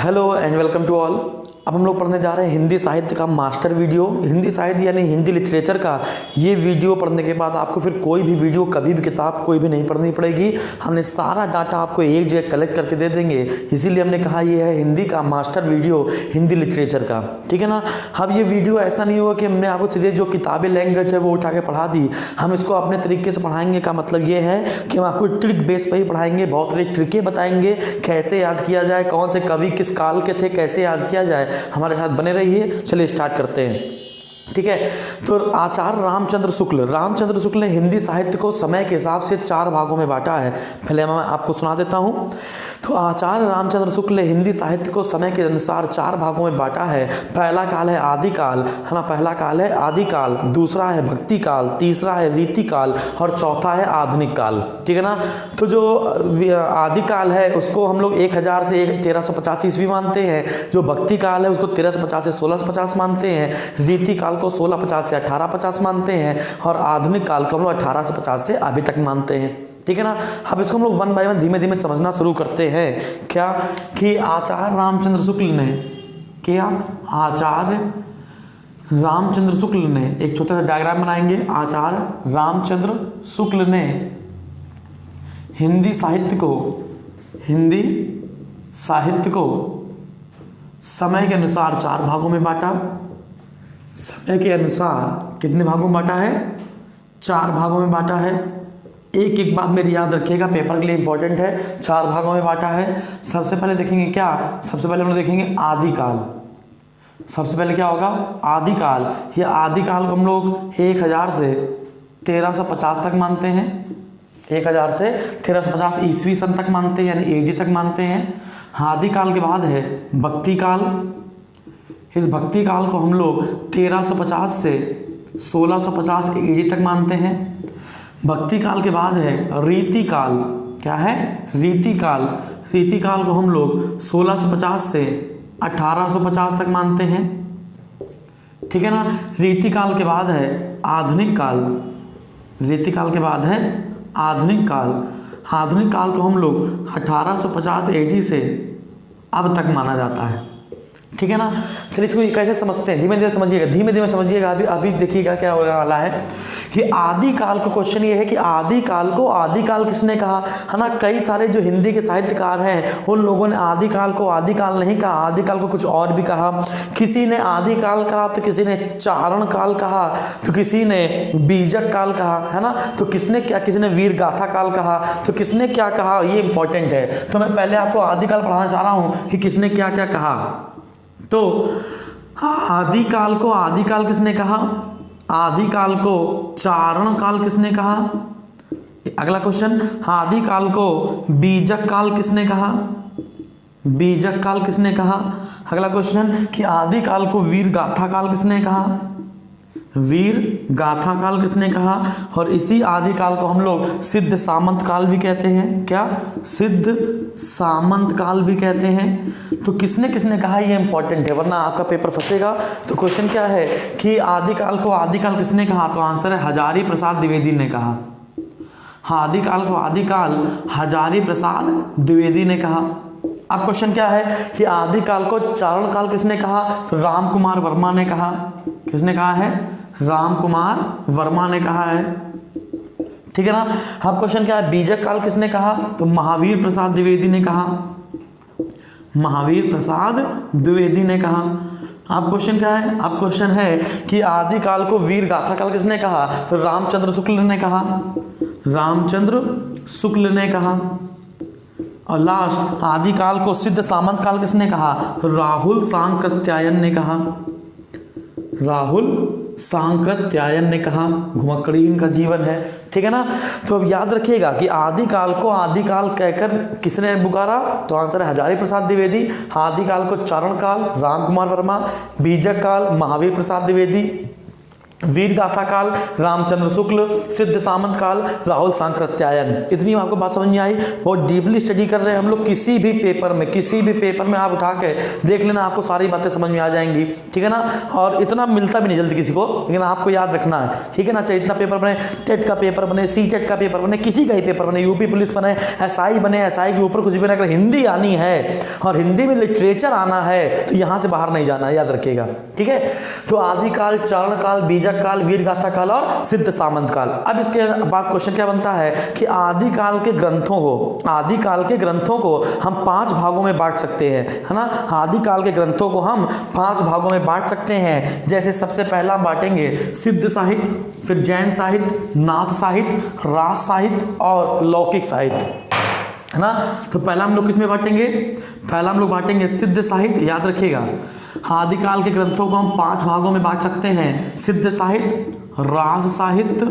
Hello and welcome to all. अब हम लोग पढ़ने जा रहे हैं हिंदी साहित्य का मास्टर वीडियो। हिंदी साहित्य यानी हिंदी लिटरेचर का ये वीडियो पढ़ने के बाद आपको फिर कोई भी वीडियो, कभी भी किताब कोई भी नहीं पढ़नी पड़ेगी। हमने सारा डाटा आपको एक जगह कलेक्ट करके दे देंगे, इसीलिए हमने कहा ये है हिंदी का मास्टर वीडियो हिंदी लिटरेचर का, ठीक है ना। अब ये वीडियो ऐसा नहीं होगा कि हमने आपको सीधे जो किताबी लैंग्वेज है वो उठा के पढ़ा दी। हम इसको अपने तरीके से पढ़ाएंगे का मतलब ये है कि हम आपको ट्रिक बेस पर ही पढ़ाएंगे, बहुत सारी ट्रिकें बताएंगे कैसे याद किया जाए, कौन से कवि किस काल के थे, कैसे याद किया जाए। हमारे साथ बने रहिए। चलिए स्टार्ट करते हैं, ठीक है। तो आचार्य रामचंद्र शुक्ल ने हिंदी साहित्य को समय के हिसाब से 4 भागों में बांटा है। पहले मैं आपको सुना देता हूँ। तो आचार्य रामचंद्र शुक्ल ने हिंदी साहित्य को समय के अनुसार 4 भागों में बांटा है। पहला काल है आदिकाल, है ना, पहला काल है आदिकाल, दूसरा है भक्ति काल, तीसरा है रीति काल और चौथा है आधुनिक काल, ठीक है ना। तो जो आदिकाल है उसको हम लोग 1000 से 1350 ईस्वी मानते हैं। जो भक्ति काल है उसको 1350 से 1650 मानते हैं। रीति काल को 1650 से 1850 मानते हैं और आधुनिक काल को हम लोग 1850 से अभी तक मानते हैं, ठीक है ना। अब इसको हम लोग वन बाय वन धीमे धीमे समझना शुरू करते हैं। क्या कि आचार्य रामचंद्र शुक्ल ने एक छोटा सा डायग्राम बनाएंगे। आचार्य रामचंद्र शुक्ल ने हिंदी साहित्य को समय के अनुसार 4 भागों में बांटा। समय के अनुसार कितने भागों में बांटा है? 4 भागों में बांटा है। एक एक बात मेरी याद रखिएगा, पेपर के लिए इंपॉर्टेंट है। 4 भागों में बांटा है। सबसे पहले देखेंगे क्या, सबसे पहले हम लोग देखेंगे आदिकाल। सबसे पहले क्या होगा? आदिकाल। ये आदिकाल को हम लोग 1000 से 1350 तक मानते हैं। 1000 से 1350 ईस्वी सन तक मानते हैं, यानी एडी तक मानते हैं। आदिकाल के बाद है भक्ति काल। इस भक्ति काल को हम लोग 1350 से 1650 एडी तक मानते हैं। भक्ति काल के बाद है रीति काल। क्या है? रीति काल। रीति काल को हम लोग 1650 से 1850 तक मानते हैं, ठीक है ना। रीति काल के बाद है आधुनिक काल। रीति काल के बाद है आधुनिक काल। आधुनिक काल को हम लोग 1850 एडी से अब तक माना जाता है, ठीक है ना। चलिए इसको कैसे समझते हैं, धीमे धीमे समझिएगा। अभी देखिएगा क्या होने वाला है कि आदिकाल का क्वेश्चन ये है कि आदिकाल किसने कहा, है ना। कई सारे जो हिंदी के साहित्यकार हैं उन लोगों ने आदिकाल को आदिकाल नहीं कहा, आदिकाल को कुछ और भी कहा। किसी ने आदिकाल कहा तो किसी ने चारण काल कहा, तो किसी ने बीजक काल कहा, है ना। तो किसने क्या, किसी ने वीर गाथा काल कहा, तो किसने क्या कहा, ये इंपॉर्टेंट है। तो मैं पहले आपको आदिकाल पढ़ाना चाह रहा हूँ कि किसने क्या क्या कहा। तो आदिकाल को आदिकाल किसने कहा? आदिकाल को चारण काल किसने कहा? अगला क्वेश्चन, आदिकाल को बीजक काल किसने कहा? बीजक काल किसने कहा? अगला क्वेश्चन कि आदिकाल को वीर गाथा काल किसने कहा? वीर गाथा काल किसने कहा? और इसी आदिकाल को हम लोग सिद्ध सामंत काल भी कहते हैं। क्या? सिद्ध सामंत काल भी कहते हैं। तो किसने किसने कहा, ये इंपॉर्टेंट है, वरना आपका पेपर फंसेगा। तो क्वेश्चन क्या है कि आदिकाल को आदिकाल किसने कहा? तो आंसर है हजारी प्रसाद द्विवेदी ने कहा। हाँ, आदिकाल को आदिकाल हजारी प्रसाद द्विवेदी ने कहा। अब क्वेश्चन क्या है कि आदिकाल को चारण काल किसने कहा? तो राम कुमार वर्मा ने कहा। किसने कहा है? राम कुमार वर्मा ने कहा है, ठीक है ना। अब क्वेश्चन क्या है, बीजक काल किसने कहा? तो महावीर प्रसाद द्विवेदी ने कहा। महावीर प्रसाद द्विवेदी ने कहा। अब क्वेश्चन क्या है? अब क्वेश्चन है कि आदिकाल को वीर गाथा काल किसने कहा? तो रामचंद्र शुक्ल ने कहा। रामचंद्र शुक्ल ने कहा। और लास्ट, आदिकाल को सिद्ध सामंत काल किसने कहा? तो राहुल सांकृत्यायन ने कहा। राहुल सांकृत्यायन ने कहा। घुमक्कड़ी इनका जीवन है, ठीक है ना। तो अब याद रखिएगा कि आदिकाल को आदिकाल कहकर किसने पुकारा? तो आंसर है हजारी प्रसाद द्विवेदी। आदिकाल को चारण काल राम कुमार वर्मा, बीजक काल महावीर प्रसाद द्विवेदी, वीर गाथा काल रामचंद्र शुक्ल, सिद्ध सामंत काल राहुल सांकृत्यायन। इतनी आपको बात समझ में आई। बहुत डीपली स्टडी कर रहे हैं हम लोग, किसी भी पेपर में आप उठा के देख लेना, आपको सारी बातें समझ में आ जाएंगी, ठीक है ना। और इतना मिलता भी नहीं जल्दी किसी को, लेकिन आपको याद रखना है, ठीक है ना। चाहे इतना पेपर बने, टेट का पेपर बने, सी-टेट का पेपर बने, किसी का ही पेपर बने, यूपी पुलिस बने, एसआई बने, एसआई के ऊपर कुछ भी बने, अगर हिंदी आनी है और हिंदी में लिटरेचर आना है तो यहाँ से बाहर नहीं जाना, याद रखिएगा, ठीक है। तो आदिकाल, चारण काल, बीजक काल, वीर गाथा काल और सिद्ध सामंत काल। अब इसके बाद क्वेश्चन क्या बनता है कि आदिकाल के ग्रंथों को हम 5 भागों में बांट सकते हैं, है ना। आदिकाल के ग्रंथों को हम 5 भागों में बांट सकते हैं। जैसे सबसे पहला बांटेंगे सिद्ध साहित्य, फिर जैन साहित्य, नाथ साहित्य, रास साहित्य और लौकिक साहित्य, है ना। तो पहला हम लोग किस में बांटेंगे? पहला हम लोग बांटेंगे सिद्ध साहित्य। याद रखिएगा, आदिकाल के ग्रंथों को हम 5 भागों में बांट सकते हैं, सिद्ध साहित्य, रास साहित्य।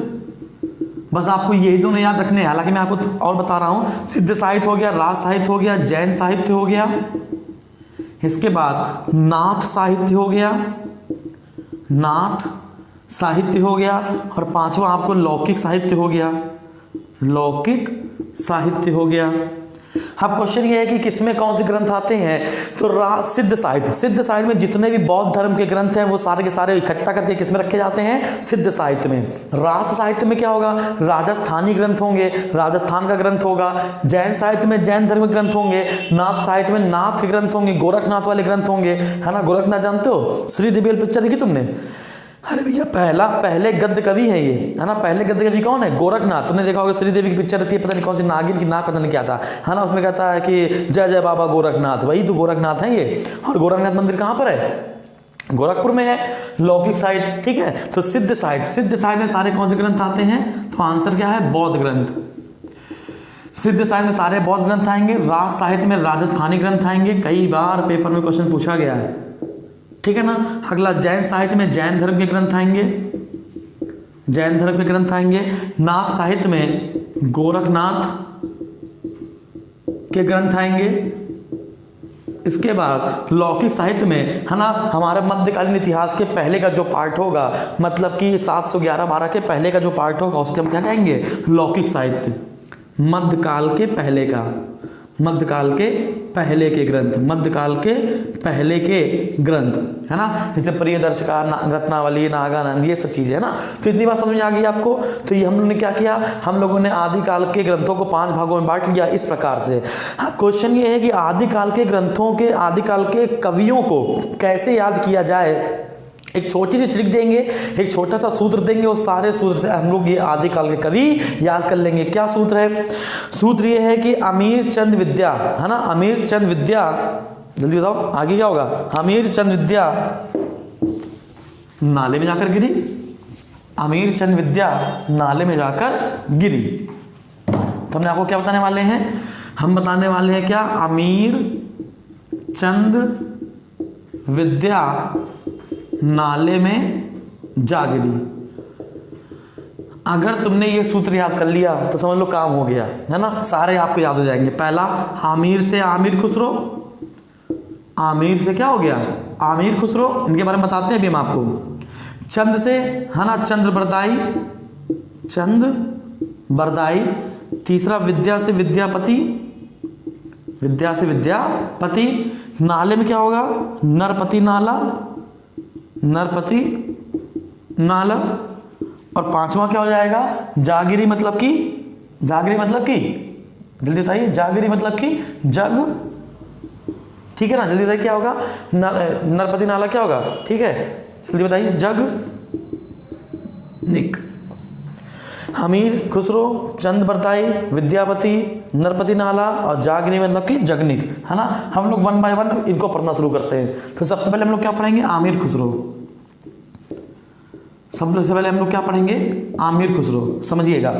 बस आपको यही दोनों याद रखने हैं, हालांकि मैं आपको और बता रहा हूं। सिद्ध साहित्य हो गया, रास साहित्य हो गया, जैन साहित्य हो गया, इसके बाद नाथ साहित्य हो गया, और 5वां आपको लौकिक साहित्य हो गया। अब क्वेश्चन ये है कि किसमें कौन से ग्रंथ आते हैं? तो सिद्ध साहित्य में जितने भी बौद्ध धर्म के ग्रंथ हैं वो सारे के सारे इकट्ठा करके किसमें रखे जाते हैं? सिद्ध साहित्य में। रास साहित्य में क्या होगा? राजस्थानी ग्रंथ होंगे, राजस्थान का ग्रंथ होगा। जैन साहित्य में जैन धर्म के ग्रंथ होंगे। नाथ साहित्य में नाथ के ग्रंथ होंगे, गोरखनाथ वाले ग्रंथ होंगे, है ना। गोरखनाथ जानते हो? श्रीदेवी पिक्चर देखी तुमने? अरे भैया पहले गद्य कवि है ये, है ना। पहले गद्य कवि कौन है? गोरखनाथ। तुमने देखा होगा श्रीदेवी की पिक्चर रहती है, पता नहीं कौन सी नागिन की नाक, पता नहीं क्या था, है ना। उसमें कहता है कि जय जय बाबा गोरखनाथ, वही तो गोरखनाथ है ये। और गोरखनाथ मंदिर कहाँ पर है? गोरखपुर में है। लौकिक साहित्य, ठीक है। तो सिद्ध साहित्य में सारे कौन से ग्रंथ आते हैं? तो आंसर क्या है? बौद्ध ग्रंथ। सिद्ध साहित्य में सारे बौद्ध ग्रंथ आएंगे। राज साहित्य में राजस्थानी ग्रंथ आएंगे, कई बार पेपर में क्वेश्चन पूछा गया है, ठीक है ना। अगला जैन साहित्य में जैन धर्म के ग्रंथ आएंगे। नाथ साहित्य में गोरखनाथ के ग्रंथ आएंगे। इसके बाद लौकिक साहित्य में, है ना, हमारे मध्यकालीन इतिहास के पहले का जो पार्ट होगा, मतलब कि 711-12 के पहले का जो पार्ट होगा उसके हम क्या कहेंगे? लौकिक साहित्य। मध्यकाल के पहले के ग्रंथ, है ना। जैसे प्रियदर्शिका, रत्नावली, नागानंद, ये सब चीज़ें, है ना। तो इतनी बात समझ में आ गई आपको। तो ये हम लोगों ने क्या किया? हम लोगों ने आदिकाल के ग्रंथों को 5 भागों में बांट लिया इस प्रकार से। अब क्वेश्चन ये है कि आदिकाल के कवियों को कैसे याद किया जाए। एक छोटी सी ट्रिक देंगे, एक छोटा सा सूत्र देंगे, और सारे सूत्र से हम लोग ये आदिकाल के कवि याद कर लेंगे। क्या सूत्र है? सूत्र ये है कि अमीर चंद विद्या, है ना। अमीर चंद विद्या, जल्दी बताओ आगे क्या होगा? अमीर चंद विद्या नाले में जाकर गिरी। अमीर चंद विद्या नाले में जाकर गिरी। तो हमने आपको क्या बताने वाले हैं? हम बताने वाले हैं क्या? अमीर चंद विद्या नाले में जा गिरी। अगर तुमने ये सूत्र याद कर लिया तो समझ लो काम हो गया, है ना। सारे आपको याद हो जाएंगे। पहला, आमिर से आमिर खुसरो। आमिर से क्या हो गया? आमिर खुसरो। इनके बारे में बताते हैं अभी हम आपको। चंद से, है ना, चंद्र बरदाई। तीसरा, विद्या से विद्यापति। नाले में क्या होगा? नरपति नाला। और 5वां क्या हो जाएगा? जागिरी मतलब कि जल्दी बताइए। जागिरी मतलब कि जग, ठीक है ना। जल्दी बताइए क्या होगा? नरपति नाला क्या होगा? ठीक है, जल्दी बताइए। जग निक। अमीर खुसरो, चंद बरदाई, विद्यापति, नरपति नाला और जागनी मतलब कि जगनिक, है ना। हम लोग 1 बाय 1 इनको पढ़ना शुरू करते हैं। तो सबसे पहले हम लोग क्या पढ़ेंगे? आमिर खुसरो। सबसे पहले हम लोग क्या पढ़ेंगे? आमिर खुसरो, समझिएगा।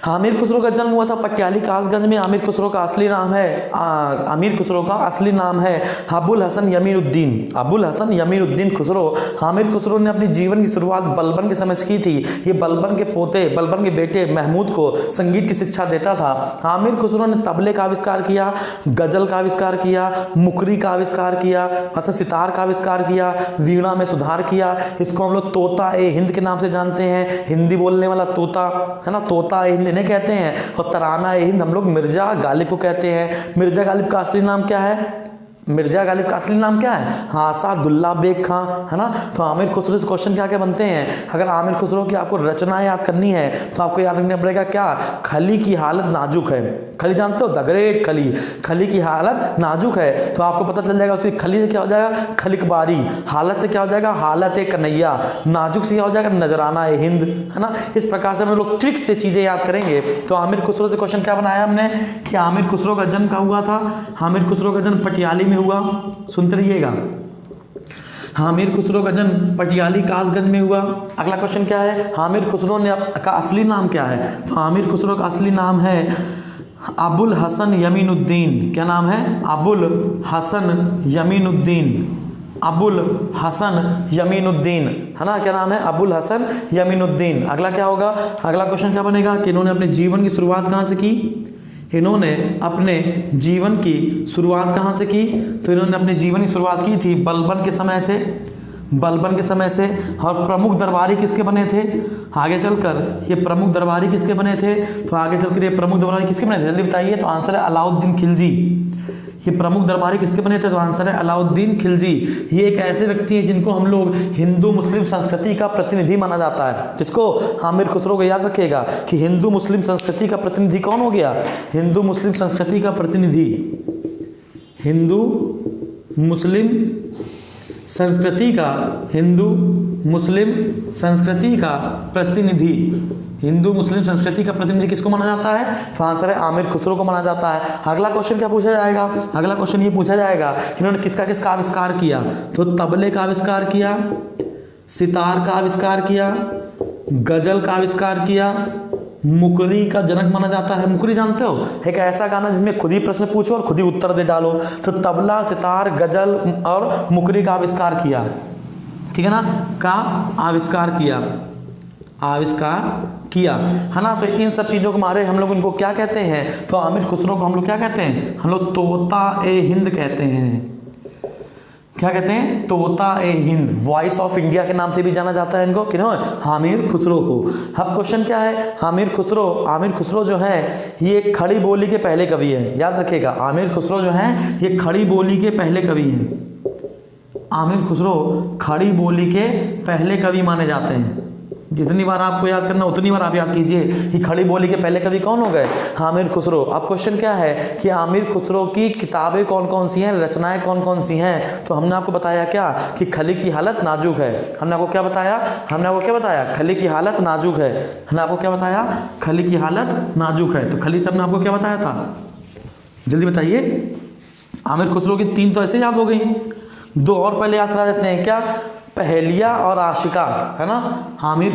आमिर खुसरो का जन्म हुआ था पटियाली कासगंज में। आमिर खुसरो का असली नाम है आमिर खुसरो का असली नाम है अबुल हसन यमीनुद्दीन। अबुल हसन यमीनुद्दीन खुसरो। आमिर खुसरो ने अपनी जीवन की शुरुआत बलबन के समय से की थी। ये बलबन के पोते, बलबन के बेटे महमूद को संगीत की शिक्षा देता था। आमिर खुसरो ने तबले का आविष्कार किया, गजल का आविष्कार किया, मुकरी का आविष्कार किया, सितार का आविष्कार किया, वीणा में सुधार किया। इसको हम लोग तोता ए हिंद के नाम से जानते हैं। हिंदी बोलने वाला तोता है ना, तोता ए हिंद इन्हें कहते हैं। और तराना ए हिंद हम लोग मिर्जा गालिब को कहते हैं। मिर्जा गालिब का असली नाम क्या है? मिर्जा गालिब का असली नाम क्या है? आसादुल्ला बेग खां, है ना। तो आमिर खुसरो से क्वेश्चन क्या क्या बनते हैं? अगर आमिर खुसरो की आपको रचना याद करनी है तो आपको याद रखना पड़ेगा क्या? खली की हालत नाजुक है। खली जानते हो? द ग्रेट खली। खली की हालत नाजुक है तो आपको पता चल जाएगा उसकी खली से क्या हो जाएगा? खलिकबारी। हालत से क्या हो जाएगा? हालत ए कन्हैया। नाजुक से क्या हो जाएगा? नजराना ए हिंद, है ना। इस प्रकार से हम लोग ट्रिक से चीज़ें याद करेंगे। तो आमिर खुसरो से क्वेश्चन क्या बनाया हमने कि आमिर खुसरो का जन्म कहाँ हुआ था? आमिर खुसरो का जन्म पटियाली में हुआ। सुनते रहिएगा। आमिर खुसरो का जन्म पटियाली कासगंज में हुआ। अगला क्वेश्चन क्या है? आमिर खुसरो ने का असली नाम क्या है? तो आमिर खुसरो का असली नाम है अबुल हसन यमीनुद्दीन। क्या नाम है? अबुल हसन यमीनुद्दीन। अबुल हसन यमीनुद्दीन, है ना। क्या नाम है? अबुल हसन यमीनुद्दीन। अगला क्या होगा? अगला क्वेश्चन क्या बनेगा कि इन्होंने अपने जीवन की शुरुआत कहाँ से की? इन्होंने अपने जीवन की शुरुआत कहाँ से की? तो इन्होंने अपने जीवन की शुरुआत की थी बलबन के समय से। बलबन के समय से। और प्रमुख दरबारी किसके बने थे? आगे चलकर ये प्रमुख दरबारी किसके बने थे? तो आगे चलकर ये प्रमुख दरबारी किसके बने थे? जल्दी बताइए। तो आंसर है अलाउद्दीन खिलजी। ये प्रमुख दरबारी किसके बने थे? तो आंसर है अलाउद्दीन खिलजी। ये एक ऐसे व्यक्ति हैं जिनको हम लोग हिंदू मुस्लिम संस्कृति का प्रतिनिधि माना जाता है। जिसको आमिर खुसरो को याद रखिएगा कि हिंदू मुस्लिम संस्कृति का प्रतिनिधि कौन हो गया? हिंदू मुस्लिम संस्कृति का प्रतिनिधि, हिंदू मुस्लिम संस्कृति का, हिंदू मुस्लिम संस्कृति का प्रतिनिधि। हिंदू मुस्लिम संस्कृति का प्रतिनिधि किसको माना जाता है? तो आंसर है आमिर खुसरो को माना जाता है। अगला क्वेश्चन क्या पूछा जाएगा? अगला क्वेश्चन ये पूछा जाएगा कि इन्होंने किसका किसका आविष्कार किया? तो तबले का आविष्कार किया, सितार का आविष्कार किया, गजल का आविष्कार किया, मुकरी का जनक माना जाता है। मुकरी जानते हो? एक ऐसा गाना जिसमें खुद ही प्रश्न पूछो और खुद ही उत्तर दे डालो। तो तबला, सितार, गजल और मुकरी का आविष्कार किया, ठीक है ना, का आविष्कार किया, आविष्कार किया, है ना। तो इन सब चीज़ों के मारे हम लोग इनको क्या कहते हैं? तो आमिर खुसरो को हम लोग क्या कहते हैं? हम लोग तोता ए हिंद कहते हैं। क्या कहते हैं? तोता ए हिंद। वॉइस ऑफ इंडिया के नाम से भी जाना जाता है इनको, किन्हों? आमिर खुसरो को। अब क्वेश्चन क्या है? आमिर खुसरो जो है ये खड़ी बोली के पहले कवि हैं। याद रखिएगा, आमिर खुसरो जो हैं ये खड़ी बोली के पहले कवि हैं। आमिर खुसरो खड़ी बोली के पहले कवि माने जाते हैं। जितनी बार आपको याद करना उतनी बार आप याद कीजिए कि खड़ी बोली के पहले कवि कौन हो गए? आमिर खुसरो। अब क्वेश्चन क्या है कि आमिर खुसरो की किताबें कौन कौन सी हैं, रचनाएं कौन कौन सी हैं? तो हमने आपको बताया क्या कि खली की हालत नाजुक है। हमने आपको क्या बताया? हमने आपको क्या बताया? खली की हालत नाजुक है। हमने आपको क्या बताया? खली की हालत नाजुक है। तो खली से हमने आपको क्या बताया था? जल्दी बताइए। आमिर खुसरो की 3 तो ऐसे याद हो गई, 2 और पहले याद करा देते हैं। क्या? पहेलिया और आशिका, है ना। आमिर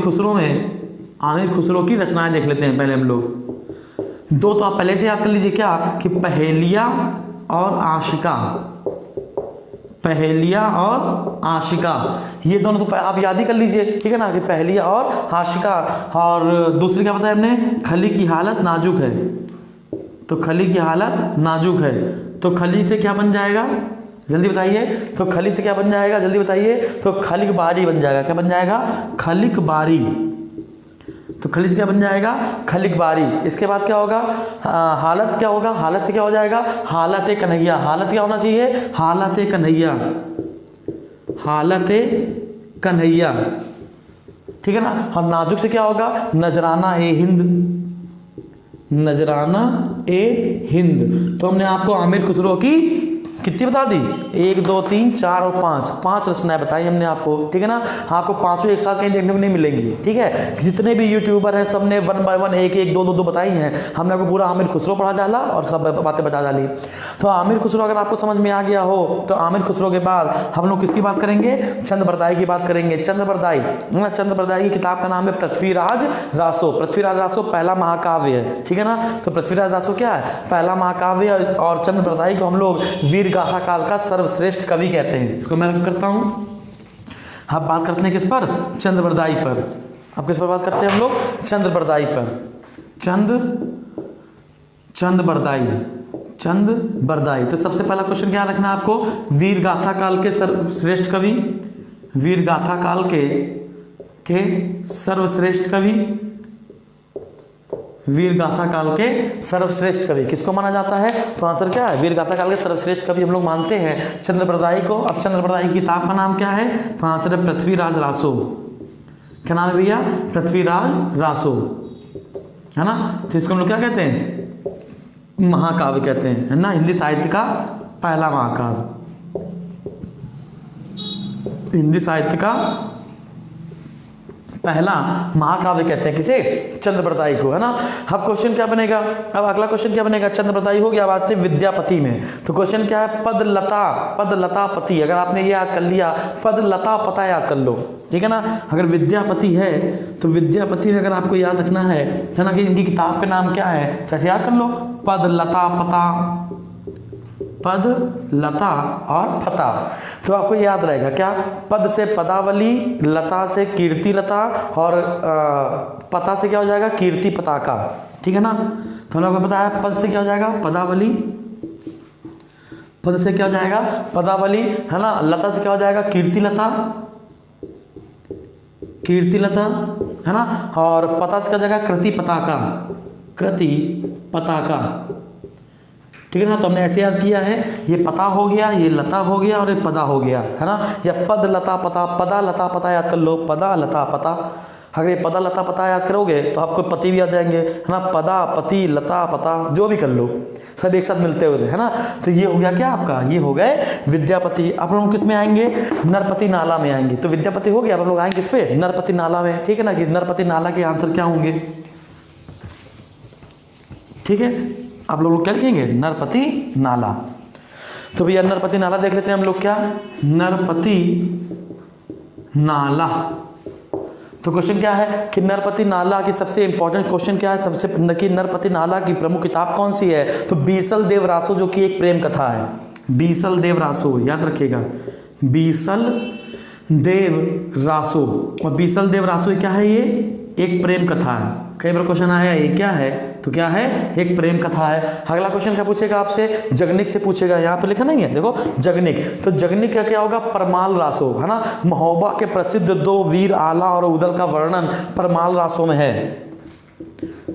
खुसरो की रचनाएं देख लेते हैं पहले हम लोग। 2 तो आप पहले से याद कर लीजिए। क्या? कि पहेलिया और आशिका। पहेलिया और आशिका ये दोनों तो आप याद ही कर लीजिए, ठीक है ना, कि पहेलिया और आशिका। और दूसरी क्या बताया हमने? खली की हालत नाजुक है। तो खली की हालत नाजुक है। तो खली से क्या बन जाएगा? जल्दी बताइए। तो खली से क्या बन जाएगा? जल्दी बताइए। तो खलिकबारी बन जाएगा। क्या बन जाएगा? खलिकबारी। तो खली से क्या बन जाएगा? खलिकबारी। इसके बाद क्या होगा? हालत क्या होगा? हालत से क्या हो जाएगा? हालत ए कन्हैया। हालत क्या होना चाहिए? हालत ए कन्हैया। हालत ए कन्हैया, ठीक है ना। और नाजुक से क्या होगा? नजराना ए हिंद। नजराना ए हिंद। तो हमने आपको आमिर खुसरो की कितनी बता दी, 1 2 3 4 और 5 रचनाएं बताई हमने आपको, ठीक है ना। आपको पांचों एक साथ कहीं देखने को नहीं मिलेंगी, ठीक है। जितने भी यूट्यूबर हैं सब ने 1 बाय 1 1 1 2 2 बताई हैं। हमने आपको पूरा आमिर खुसरो पढ़ा डाला और सब बातें बता डाली। तो आमिर खुसरो अगर आपको समझ में आ गया हो तो आमिर खुसरो के बाद हम लोग किसकी बात करेंगे, चंद बरदाई की बात करेंगे। चंद बरदाई ना, चंद बरदाई की किताब का नाम है पृथ्वीराज रासो। पृथ्वीराज रासो पहला महाकाव्य है, ठीक है ना। तो पृथ्वीराज रासो क्या है, पहला महाकाव्य। और चंद बरदाई को हम लोग वीर गाथा काल का सर्वश्रेष्ठ कवि कहते हैं। इसको मैं रेफर करता हूं। अब बात करते हैं किस पर, चंद बरदाई पर। अब किस पर बात करते हैं हम लोग, चंद बरदाई पर। चंद बरदाई। तो सबसे पहला क्वेश्चन क्या रखना है आपको, वीर गाथा काल के सर्वश्रेष्ठ कवि, वीर गाथा काल के सर्वश्रेष्ठ कवि, वीर गाथा काल के सर्वश्रेष्ठ कवि किसको माना जाता है, तो आंसर क्या है, वीर गाथा काल के सर्वश्रेष्ठ कवि हम लोग मानते हैं चंद्र बरदाई को। अब चंद्र बरदाई की किताब का नाम क्या है, तो आंसर है पृथ्वीराज रासो। क्या नाम है भैया, पृथ्वीराज रासो, है ना। तो इसको हम लोग क्या कहते हैं, महाकाव्य कहते हैं, है ना। हिंदी साहित्य का पहला महाकाव्य, हिंदी साहित्य का पहला महाकाव्य कहते हैं किसे, चंद्र बरदाई को, है ना। अब क्वेश्चन क्या बनेगा, अब अगला क्वेश्चन क्या बनेगा, चंद्र बरदाई हो गया। अब आते हैं विद्यापति में। तो क्वेश्चन क्या है, पद लता पति। अगर आपने ये याद कर लिया, पद लता पता याद कर लो, ठीक है ना। अगर विद्यापति है तो विद्यापति में अगर आपको याद रखना है ना कि इनकी किताब का नाम क्या है, तो ऐसे याद कर लो, पद लता पता, पद लता और फता। तो आपको याद रहेगा क्या, पद से पदावली, लता से कीर्ति लता और पता से क्या हो जाएगा, कीर्ति पताका, ठीक है ना। तो हम लोगों को पता है पद से क्या हो जाएगा, पदावली, पद से क्या हो जाएगा, पदावली, है ना। लता से क्या हो जाएगा, कीर्ति लता, कीर्ति लता, है ना। और पता से क्या हो जाएगा, कृति पताका, कृति पताका, ठीक है ना। तो हमने ऐसे याद किया है, ये पता हो गया, ये लता हो गया और ये पदा हो गया, है ना। या पद लता पता, पदा लता पता याद कर लो, पदा लता पता। अगर ये पदा लता पता याद करोगे तो आपको पति भी आ जाएंगे, है ना। पदा पति लता पता जो भी कर लो, सब एक साथ मिलते हुए, है ना। तो ये हो गया क्या आपका, ये हो गए विद्यापति। अब हम किस में आएंगे, नरपति नाला में आएंगे। तो विद्यापति हो गया, अब हम लोग आएंगे किस पे, नरपति नाला में, ठीक है ना। कि नरपति नाला के आंसर क्या होंगे, ठीक है। आप लोग क्या लिखेंगे, नरपति नाला। तो भैया नरपति नाला देख लेते हैं हम लोग, क्या नरपति नाला। तो क्वेश्चन क्या है कि नरपति नाला की सबसे इंपॉर्टेंट क्वेश्चन क्या है, सबसे कि नरपति नाला की प्रमुख किताब कौन सी है, तो बीसल देव रासो, जो कि एक प्रेम कथा है। बीसल देव रासो याद रखिएगा, बीसल देव रासो। और बीसल देव रासो क्या है, ये एक प्रेम कथा है। कई बार क्वेश्चन आया ये क्या है, तो क्या है, एक प्रेम कथा है। अगला क्वेश्चन क्या पूछेगा आपसे, जगनिक से पूछेगा। यहाँ पे लिखा नहीं है, देखो जगनिक। तो जगनिक का क्या होगा, परमाल रासो, है ना। महोबा के प्रसिद्ध 2 वीर आला और उदल का वर्णन परमाल रासो में है,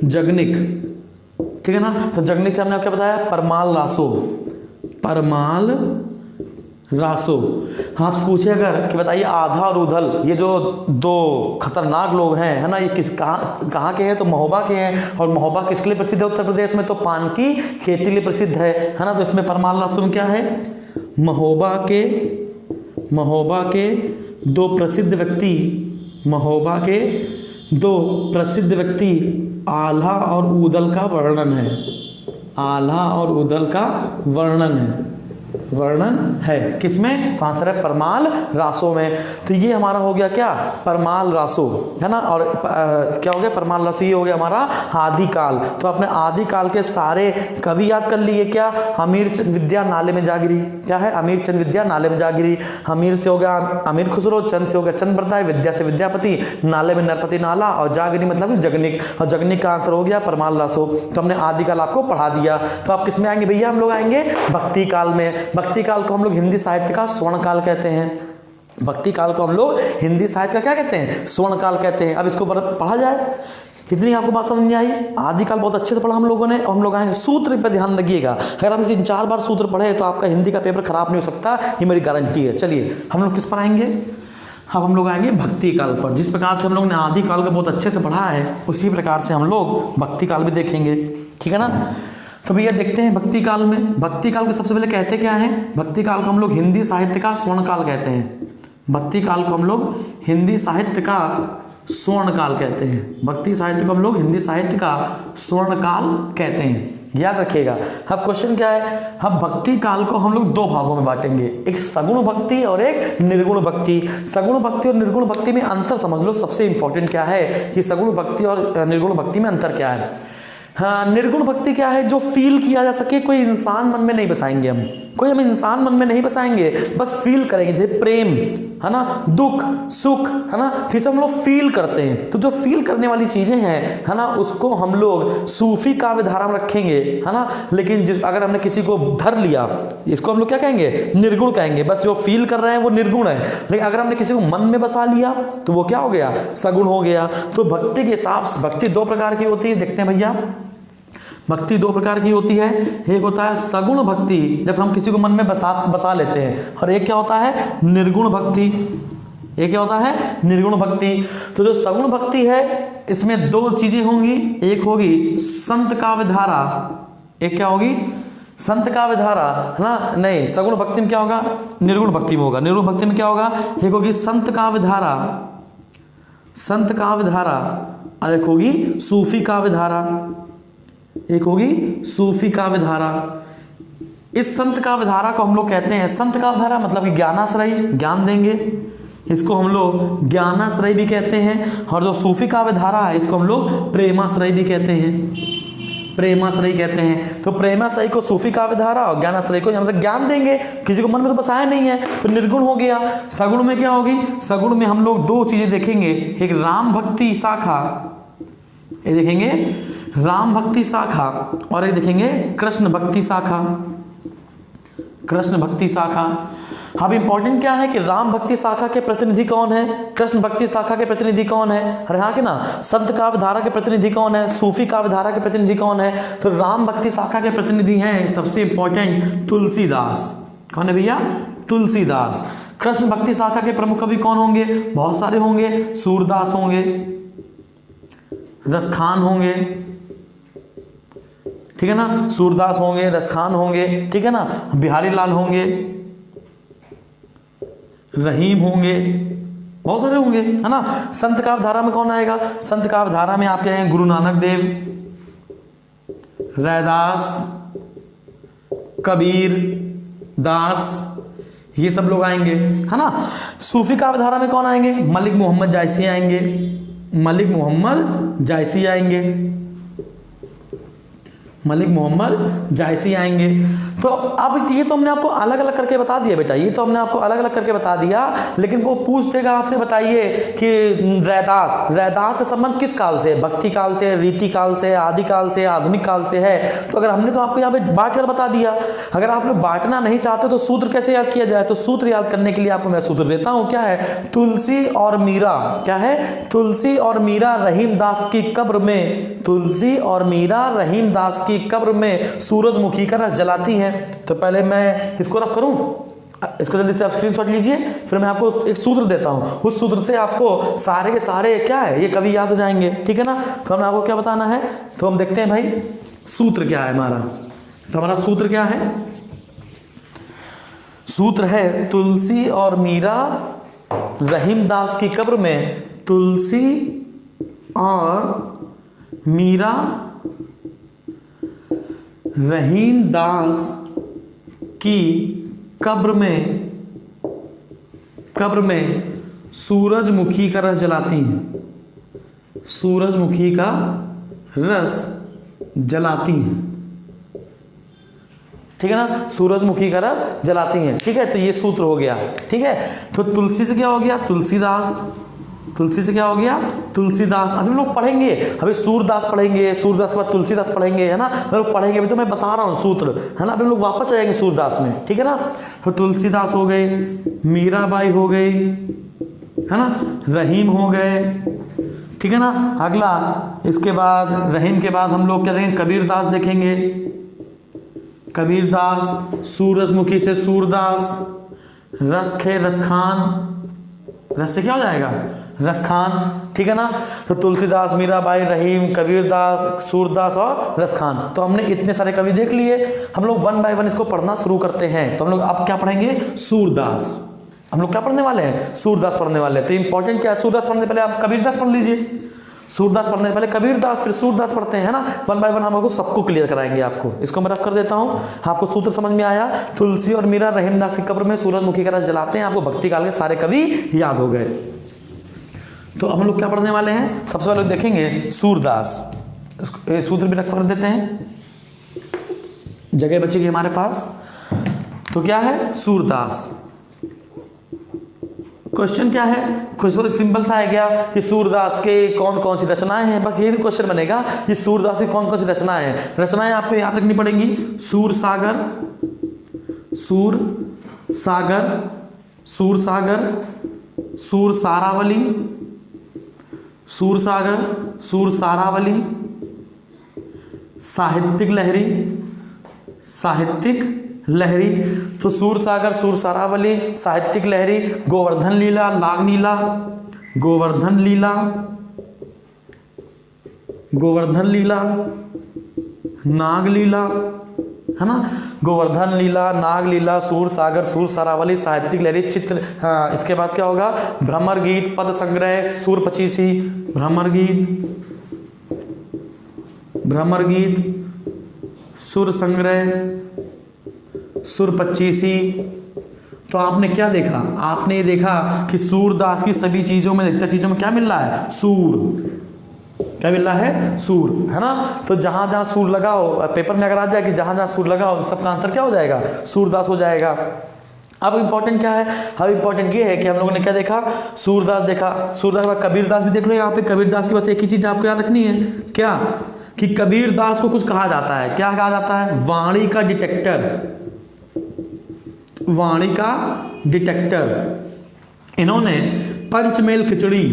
जगनिक, ठीक है ना। तो जगनिक से हमने क्या बताया, परमाल रासो, परमाल रासो। आपसे पूछे अगर कि बताइए आधा और उधल, ये जो 2 खतरनाक लोग हैं, है ना, ये किस कहाँ के हैं, तो महोबा के हैं। और महोबा किसके लिए प्रसिद्ध है उत्तर प्रदेश में, तो पान की खेती के लिए प्रसिद्ध है ना। तो इसमें परमाल रासो में क्या है, महोबा के 2 प्रसिद्ध व्यक्ति, महोबा के 2 प्रसिद्ध व्यक्ति आल्हा और उदल का वर्णन है, आल्हा और उदल का वर्णन है किसमें, तो आंसर है परमाल रासो में। तो ये हमारा हो गया क्या, परमाल रासो, है ना। और क्या हो गया, परमाल रासो, ये हो गया हमारा आदिकाल। तो अपने आदिकाल के सारे कवि याद कर लिए, क्या, अमीर चंद विद्या नाले में जागिरी, क्या है, अमीर चंद विद्या नाले में जागिरी। अमीर से हो गया अमीर खुसरो, चंद से हो गया चंद बरदाई, विद्या से विद्यापति, नाले में नरपति नाला और जागिरी मतलब जगनिक। और जगनिक का आंसर हो गया परमाल रासो। तो हमने आदिकाल आपको पढ़ा दिया। तो आप किस में आएंगे भैया, हम लोग आएंगे भक्ति काल में। भक्ति काल को हम लोग हिंदी साहित्य का स्वर्ण काल कहते हैं। भक्ति काल को हम लोग हिंदी साहित्य का क्या कहते हैं, स्वर्ण काल कहते हैं। अब इसको पढ़ा जाए, कितनी आपको बात समझ में आई। आदिकाल बहुत अच्छे से पढ़ा हम लोगों ने। और हम लोग आएंगे सूत्र पे ध्यान लगिएगा। अगर हम 3-4 बार सूत्र पढ़े तो आपका हिंदी का पेपर खराब नहीं हो सकता, ये मेरी गारंटी है। चलिए हम लोग किस पर आएंगे, अब हम लोग आएंगे भक्ति काल पर। जिस प्रकार से हम लोग ने आदिकाल को बहुत अच्छे से पढ़ा है, उसी प्रकार से हम लोग भक्ति काल भी देखेंगे, ठीक है ना। तो भैया देखते हैं भक्ति काल में, भक्ति काल को सबसे पहले कहते क्या हैं? भक्ति काल को हम लोग हिंदी साहित्य का स्वर्ण काल कहते हैं। भक्ति काल को हम लोग हिंदी साहित्य का स्वर्ण काल कहते हैं। भक्ति साहित्य को हम लोग हिंदी साहित्य का स्वर्ण काल कहते हैं, याद रखिएगा। अब क्वेश्चन क्या है? अब भक्ति काल को हम लोग दो भागों में बांटेंगे, एक सगुण भक्ति और एक निर्गुण भक्ति। सगुण भक्ति और निर्गुण भक्ति में अंतर समझ लो, सबसे इंपॉर्टेंट क्या है कि सगुण भक्ति और निर्गुण भक्ति में अंतर क्या है। हाँ, निर्गुण भक्ति क्या है? जो फील किया जा सके, कोई इंसान मन में नहीं बसाएंगे हम, कोई हम इंसान मन में नहीं बसाएंगे, बस फील करेंगे। जैसे प्रेम है ना, दुख सुख है ना, तो हम लोग फील करते हैं। तो जो फील करने वाली चीजें हैं है ना, उसको हम लोग सूफी काव्य धारा में रखेंगे है ना। लेकिन अगर हमने किसी को धर लिया, इसको हम लोग क्या कहेंगे? निर्गुण कहेंगे। बस जो फील कर रहे हैं वो निर्गुण है। लेकिन अगर हमने किसी को मन में बसा लिया तो वो क्या हो गया? सगुण हो गया। तो भक्ति के हिसाब से भक्ति दो प्रकार की होती है, देखते हैं भैया। भक्ति दो प्रकार की होती है, एक होता है सगुण भक्ति, जब हम किसी को मन में बसा लेते हैं, और एक क्या होता है? निर्गुण भक्ति। एक क्या होता है? निर्गुण भक्ति। तो जो सगुण भक्ति है इसमें दो चीजें होंगी, एक होगी संत काव्य धारा, एक क्या होगी? संत काव्य धारा है ना। नहीं, सगुण भक्ति में क्या होगा? निर्गुण भक्ति में होगा। निर्गुण भक्ति में क्या होगा? एक होगी संत काव्य धारा, संत काव्य धारा, और एक होगी सूफी काव्य धारा, एक होगी सूफी काव्य धारा। इस संत काव्य धारा को हम लोग कहते हैं, संत काव्य धारा मतलब कि ज्ञानाश्रयी, ज्ञान देंगे, इसको हम लोग ज्ञानाश्रयी भी कहते हैं। और जो सूफी काव्य धारा है इसको हम लोग प्रेमाश्रयी भी कहते हैं, प्रेमाश्रयी कहते हैं। तो प्रेमाश्रयी को सूफी काव्य धारा और ज्ञानाश्रयी को यहाँ से ज्ञान देंगे, किसी को मन में तो बसाया नहीं है, तो निर्गुण हो गया। सगुण में क्या होगी? सगुण में हम लोग दो चीजें देखेंगे, एक राम भक्ति शाखा, ये देखेंगे राम भक्ति शाखा, और एक देखेंगे कृष्ण भक्ति शाखा, कृष्ण भक्ति शाखा। अब इंपॉर्टेंट क्या है कि राम भक्ति शाखा के प्रतिनिधि कौन है, कृष्ण भक्ति शाखा के प्रतिनिधि कौन है, और यहाँ के ना संत काव्य धारा के प्रतिनिधि कौन है, सूफी काव्य धारा के प्रतिनिधि कौन है। तो राम भक्ति शाखा के प्रतिनिधि हैं सबसे इंपॉर्टेंट तुलसीदास। कौन है भैया? तुलसीदास। कृष्ण भक्ति शाखा के प्रमुख कवि कौन होंगे? बहुत सारे होंगे, सूरदास होंगे, रसखान होंगे, ठीक है ना, सूरदास होंगे, रसखान होंगे, ठीक है ना, बिहारी लाल होंगे, रहीम होंगे, बहुत सारे होंगे है ना। संत काव्य धारा में कौन आएगा? संत काव्य धारा में आपके हैं गुरु नानक देव, रैदास, कबीर दास, ये सब लोग आएंगे है ना। सूफी काव्य धारा में कौन आएंगे? मलिक मोहम्मद जायसी आएंगे, मलिक मोहम्मद जायसी आएंगे, मलिक मोहम्मद जायसी आएंगे। तो अब ये तो हमने आपको अलग अलग करके बता दिया बेटा, ये तो हमने आपको अलग अलग करके बता दिया। लेकिन वो पूछ देगा आपसे, बताइए कि रैदास का संबंध किस काल से? भक्ति काल से, रीति काल से, आदि काल से, आधुनिक काल से है। तो अगर हमने तो आपको यहाँ पे बांट कर बता दिया, अगर आपने बांटना नहीं चाहते तो सूत्र कैसे याद किया जाए? तो सूत्र याद करने के लिए आपको मैं सूत्र देता हूँ, क्या है? तुलसी और मीरा, क्या है? तुलसी और मीरा रहीम दास की कब्र में, तुलसी और मीरा रहीम दास की कब्र में सूरजमुखी का रस जलाती हैं। तो पहले मैं इसको रफ करूं, इसको जल्दी से आप स्क्रीनशॉट लीजिए, फिर मैं आपको एक सूत्र देता हूं, उस सूत्र से आपको सारे के सारे क्या है ये कवि याद हो जाएंगे, ठीक है ना। तो हमने आपको क्या बताना है, तो हम देखते हैं भाई सूत्र क्या है हमारा। तो हमारा सूत्र क्या है? सूत्र है तुलसी और मीरा रहीम दास की कब्र में, तुलसी और मीरा रहीम दास की कब्र में सूरजमुखी का रस जलाती हैं, सूरजमुखी का रस जलाती हैं, ठीक है ना, सूरजमुखी का रस जलाती हैं, ठीक है। तो ये सूत्र हो गया, ठीक है। तो तुलसी से क्या हो गया? तुलसीदास, तुलसी से क्या हो गया? तुलसीदास। अभी हम लोग पढ़ेंगे, अभी सूरदास पढ़ेंगे, सूरदास के बाद तुलसीदास पढ़ेंगे, है ना, हम लोग पढ़ेंगे, अभी तो मैं बता रहा हूँ सूत्र, है ना। अभी हम लोग वापस आ जाएंगे सूरदास में, ठीक है ना। तो तुलसीदास हो गए, मीराबाई हो गई, है ना, रहीम हो गए, ठीक है ना। अगला इसके बाद रहीम के बाद हम लोग क्या देखेंगे? कबीरदास देखेंगे, कबीरदास, सूरजमुखी से सूरदास, रस खे रसखान, रस से क्या हो जाएगा? रसखान, ठीक है ना। तो तुलसीदास, मीराबाई, रहीम, कबीरदास, सूरदास और रसखान। तो हमने इतने सारे कवि देख लिए। हम लोग वन बाय वन इसको पढ़ना शुरू करते हैं। तो हम लोग अब क्या पढ़ेंगे? सूरदास। हम लोग क्या पढ़ने वाले हैं? सूरदास पढ़ने वाले हैं। तो इंपॉर्टेंट क्या है? सूरदास पढ़ने पहले आप कबीरदास पढ़ लीजिए। सूरदास पढ़ने पहले कबीरदास, फिर सूरदास पढ़ते हैं, है ना। वन बाय वन हम लोग सबको क्लियर कराएंगे आपको। इसको मैं रफ कर देता हूँ, आपको सूत्र समझ में आया। तुलसी और मीरा रहीमदास की कब्र में सूरजमुखी का रस जलाते हैं, आपको भक्ति काल के सारे कवि याद हो गए। तो अब हम लोग क्या पढ़ने वाले हैं? सबसे पहले देखेंगे सूरदास। सूत्र भी रख कर देते हैं, जगह बचेगी हमारे पास। तो क्या है? सूरदास। क्वेश्चन क्या है? क्वेश्चन सिंपल सा है क्या कि सूरदास के कौन कौन सी रचनाएं हैं, बस यही क्वेश्चन बनेगा कि सूरदास की कौन कौन सी रचनाएं हैं। रचनाएं आपको याद रखनी पड़ेंगी। सूर सागर, सूर सागर, सूर सागर, सूर सारावली, सूर सागर, सूर सारावली, साहित्यिक लहरी, साहित्यिक लहरी। तो सूर सागर, सूर सारावली, साहित्यिक लहरी, गोवर्धन लीला, नागलीला, गोवर्धन लीला, गोवर्धन लीला, नागलीला, है ना। गोवर्धन लीला, नागलीला, सूर सागर, सूर सारावली, साहित्यिक लहरी, चित्र। हाँ, इसके बाद क्या होगा? भ्रमर गीत, पद संग्रह, सूर पचीसी, भ्रमर गीत, भ्रमर गीत, सुर संग्रह, सुर पच्चीसी। तो आपने क्या देखा? आपने ये देखा कि सूरदास की सभी चीजों में, अधिकतर चीजों में क्या मिल रहा है? सूर। क्या मिल रहा है? सूर, है ना। तो जहां जहां सूर लगा हो, पेपर में अगर आ जाए कि जहां जहां सूर लगा हो, सबका आंसर क्या हो जाएगा? सूरदास हो जाएगा। अब इंपॉर्टेंट क्या है? अब इंपॉर्टेंट ये है कि हम लोगों ने क्या देखा? सूरदास देखा। सूरदास के बाद कबीरदास भी देख लो। यहाँ पे कबीरदास की बस एक ही चीज आपको याद रखनी है, क्या? कि कबीरदास को कुछ कहा जाता है। क्या कहा जाता है? वाणी का डिटेक्टर, वाणी का डिटेक्टर। इन्होंने पंचमेल खिचड़ी,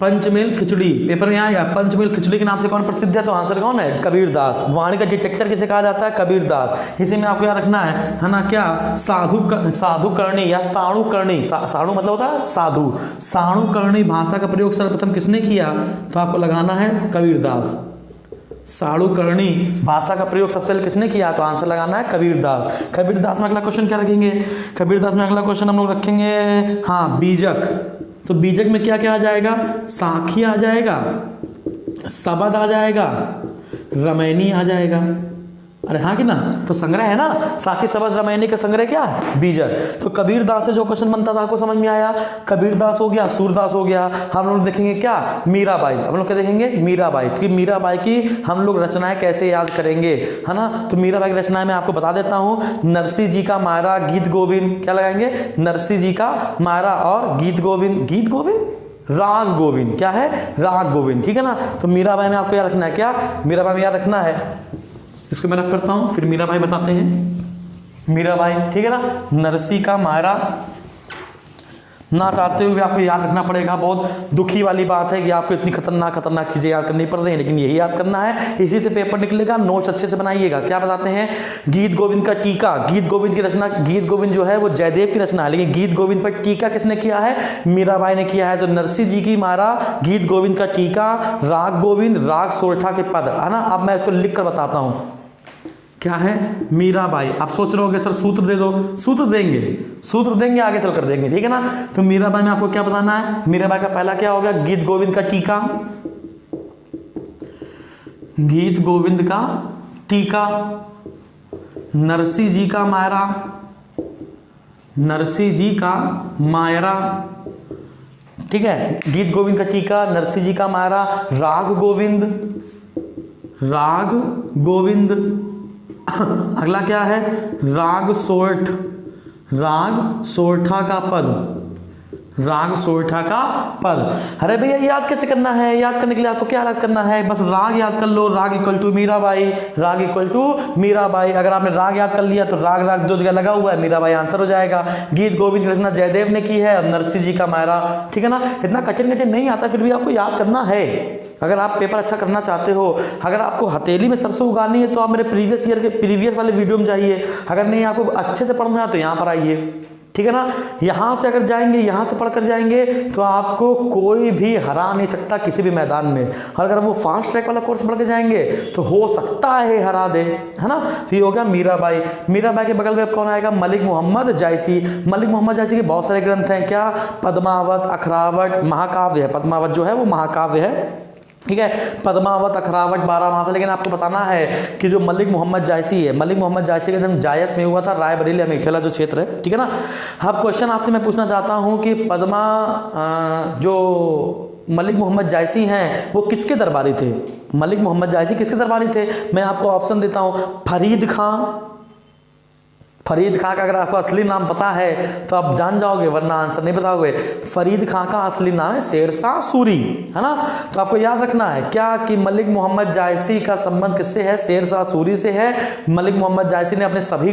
पंचमेल खिचड़ी पेपर में आएगा। पंचमेल खिचड़ी के नाम से कौन प्रसिद्ध है? तो आंसर कौन है? कबीरदास। वाणी का डिटेक्टर किसे कहा जाता है? कबीरदास। इसी में आपको याद रखना है ना। क्या? साधुकर्णी या साणुकर्णी, साणु मतलब होता है साधु, साणुकर्णी भाषा का प्रयोग सर्वप्रथम किसने किया? तो आपको लगाना है कबीरदास। साणुकर्णी भाषा का प्रयोग सबसे पहले किसने किया? तो आंसर लगाना है कबीरदास। कबीरदास में अगला क्वेश्चन क्या रखेंगे? कबीरदास में अगला क्वेश्चन हम लोग रखेंगे, हाँ, बीजक। तो बीजक में क्या क्या आ जाएगा? साखी आ जाएगा, शबद आ जाएगा, रमैनी आ जाएगा। अरे हाँ कि ना। तो संग्रह है ना, साखी शबद रमैनी का संग्रह क्या है? बीजक। तो कबीरदास से जो क्वेश्चन बनता था आपको समझ में आया। कबीरदास हो गया, सूरदास हो गया। हम लोग देखेंगे क्या? मीराबाई। हम लोग क्या देखेंगे? मीराबाई। तो मीराबाई की हम लोग रचनाएं कैसे याद करेंगे, है ना। तो मीराबाई की रचनाएं मैं आपको बता देता हूँ। नरसिंह जी का मायरा, गीत गोविंद। क्या लगाएंगे? नरसिंह जी का मायरा और गीत गोविंद। गीत गोविंद, राग गोविंद। क्या है? राग गोविंद, ठीक है ना। तो मीराबाई में आपको याद रखना है क्या? मीराबाई में याद रखना है। इसको मैं रफ करता हूं, फिर मीराबाई बताते हैं। मीराबाई, ठीक है ना। नरसिंह का मायरा ना चाहते हुए आपको याद रखना पड़ेगा। बहुत दुखी वाली बात है कि आपको इतनी खतरनाक चीजें याद करनी पड़ रही है, लेकिन यही याद करना है, इसी से पेपर निकलेगा। नोट्स अच्छे से बनाइएगा। क्या बताते हैं? गीत गोविंद का टीका। गीत गोविंद की रचना, गीत गोविंद जो है वो जयदेव की रचना है, लेकिन गीत गोविंद पर टीका किसने किया है? मीराबाई ने किया है। तो नरसिंह जी की मायरा, गीत गोविंद का टीका, राग गोविंद, राग सोरठा के पद, है ना। अब मैं इसको लिख कर बताता हूं क्या है। मीराबाई। आप सोच रहे होगे सर सूत्र दे दो। सूत्र देंगे, सूत्र देंगे, आगे चलकर देंगे, ठीक है ना। तो मीराबाई में आपको क्या बताना है? मीराबाई का पहला क्या होगा? गीत गोविंद का टीका, गीत गोविंद का टीका, नरसिंह जी का मायरा, नरसिंह जी का मायरा, ठीक है। गीत गोविंद का टीका, नरसिंह जी का मायरा, राग गोविंद, राग गोविंद। अगला क्या है? राग सोरठ, राग सोरठा का पद, राग सोरठा का पद। अरे भैया याद कैसे करना है? याद करने के लिए आपको क्या याद करना है? बस राग याद कर लो। राग इक्वल टू मीराबाई, राग इक्वल टू मीराबाई। अगर आपने राग याद कर लिया तो राग राग दो जगह लगा हुआ है, मीराबाई आंसर हो जाएगा। गीत गोविंद की रचना जयदेव ने की है और नरसिंह जी का मायरा, ठीक है ना। इतना कठिन नहीं आता, फिर भी आपको याद करना है। अगर आप पेपर अच्छा करना चाहते हो, अगर आपको हथेली में सरसों उगानी है तो आप मेरे प्रीवियस ईयर के प्रीवियस वाले वीडियो में जाइए। अगर नहीं आपको अच्छे से पढ़ना है तो यहाँ पर आइए, ठीक है ना। यहाँ से अगर जाएंगे, यहाँ से पढ़कर जाएंगे तो आपको कोई भी हरा नहीं सकता किसी भी मैदान में। अगर वो फास्ट ट्रैक वाला कोर्स पढ़ के जाएंगे तो हो सकता है हरा दे, है ना। तो ये हो गया मीराबाई। मीराबाई के बगल में अब कौन आएगा, मलिक मोहम्मद जायसी। मलिक मोहम्मद जायसी के बहुत सारे ग्रंथ हैं, क्या, पद्मावत, अखरावट, महाकाव्य है। पद्मावत जो है वो महाकाव्य है, ठीक है। पद्मावत, अखरावट, 12 मासा। लेकिन आपको बताना है कि जो मलिक मोहम्मद जायसी है, मलिक मोहम्मद जायसी का जन्म जायस में हुआ था, रायबरेली अमेठेला जो क्षेत्र है, ठीक है ना। अब क्वेश्चन आपसे मैं पूछना चाहता हूं कि जो मलिक मोहम्मद जायसी हैं वो किसके दरबारी थे। मलिक मोहम्मद जायसी किसके दरबारी थे, मैं आपको ऑप्शन देता हूं, फरीद खां। फरीद खां का अगर आपको असली नाम पता है तो आप जान जाओगे, वरना आंसर नहीं बताओगे। फरीद खां का असली नाम है शेरशाह सूरी, है ना। तो आपको याद रखना है क्या कि मलिक मोहम्मद जायसी का संबंध किससे है, शेरशाह सूरी से है। मलिक मोहम्मद जायसी ने अपने सभी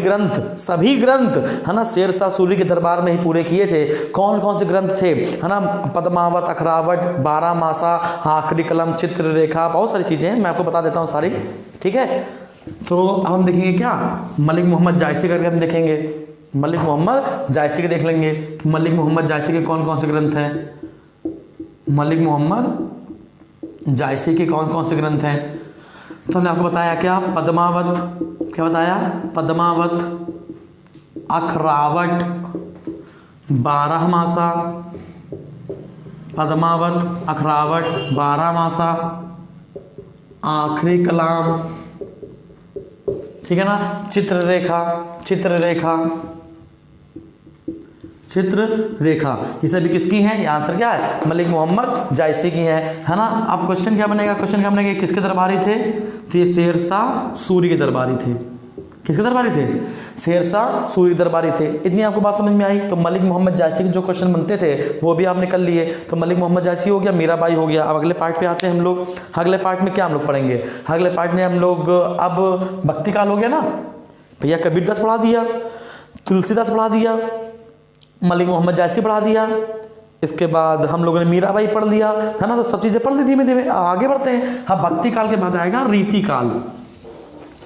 ग्रंथ है ना शेरशाह सूरी के दरबार में ही पूरे किए थे। कौन कौन से ग्रंथ थे, है ना, पद्मावत, अखरावट, 12 मासा, आखिरी कलम, चित्ररेखा, बहुत सारी चीजें हैं, मैं आपको बता देता हूँ सारी, ठीक है। तो अब हम देखेंगे क्या, मलिक मोहम्मद जायसी का ग्रंथ देखेंगे। मलिक मोहम्मद जायसी के देख लेंगे कि मलिक मोहम्मद जायसी के कौन कौन से ग्रंथ हैं। मलिक मोहम्मद जायसी के कौन कौन से ग्रंथ हैं, तो हमने आपको बताया क्या, पद्मावत, क्या बताया, पद्मावत, अखरावट, 12 मासा, पद्मावत, अखरावट, 12 मासा, आखिरी कलाम, ठीक है ना, चित्ररेखा, ये सभी किसकी हैं, ये आंसर क्या है, मलिक मोहम्मद जायसी की है ना। अब क्वेश्चन क्या बनेगा, किसके दरबारी थे, तो ये शेरशाह सूरी के दरबारी थे। किसके दरबारी थे, शेरशाह सूरी दरबारी थे। इतनी आपको बात समझ में आई। तो मलिक मोहम्मद जायसी के जो क्वेश्चन बनते थे वो भी आपने कर लिए। तो मलिक मोहम्मद जायसी हो गया, मीराबाई हो गया। अब अगले पार्ट पे आते हैं हम लोग। अगले पार्ट में क्या हम लोग पढ़ेंगे, अगले पार्ट में हम लोग अब भक्ति काल हो गया ना भैया, कबीरदास पढ़ा दिया, तुलसीदास पढ़ा दिया, मलिक मोहम्मद जायसी पढ़ा दिया, इसके बाद हम लोगों ने मीराबाई पढ़ लिया, है ना। तो सब चीज़ें पढ़ ली, धीमे धीमे आगे बढ़ते हैं। अब भक्ति काल के बाद आएगा रीति काल।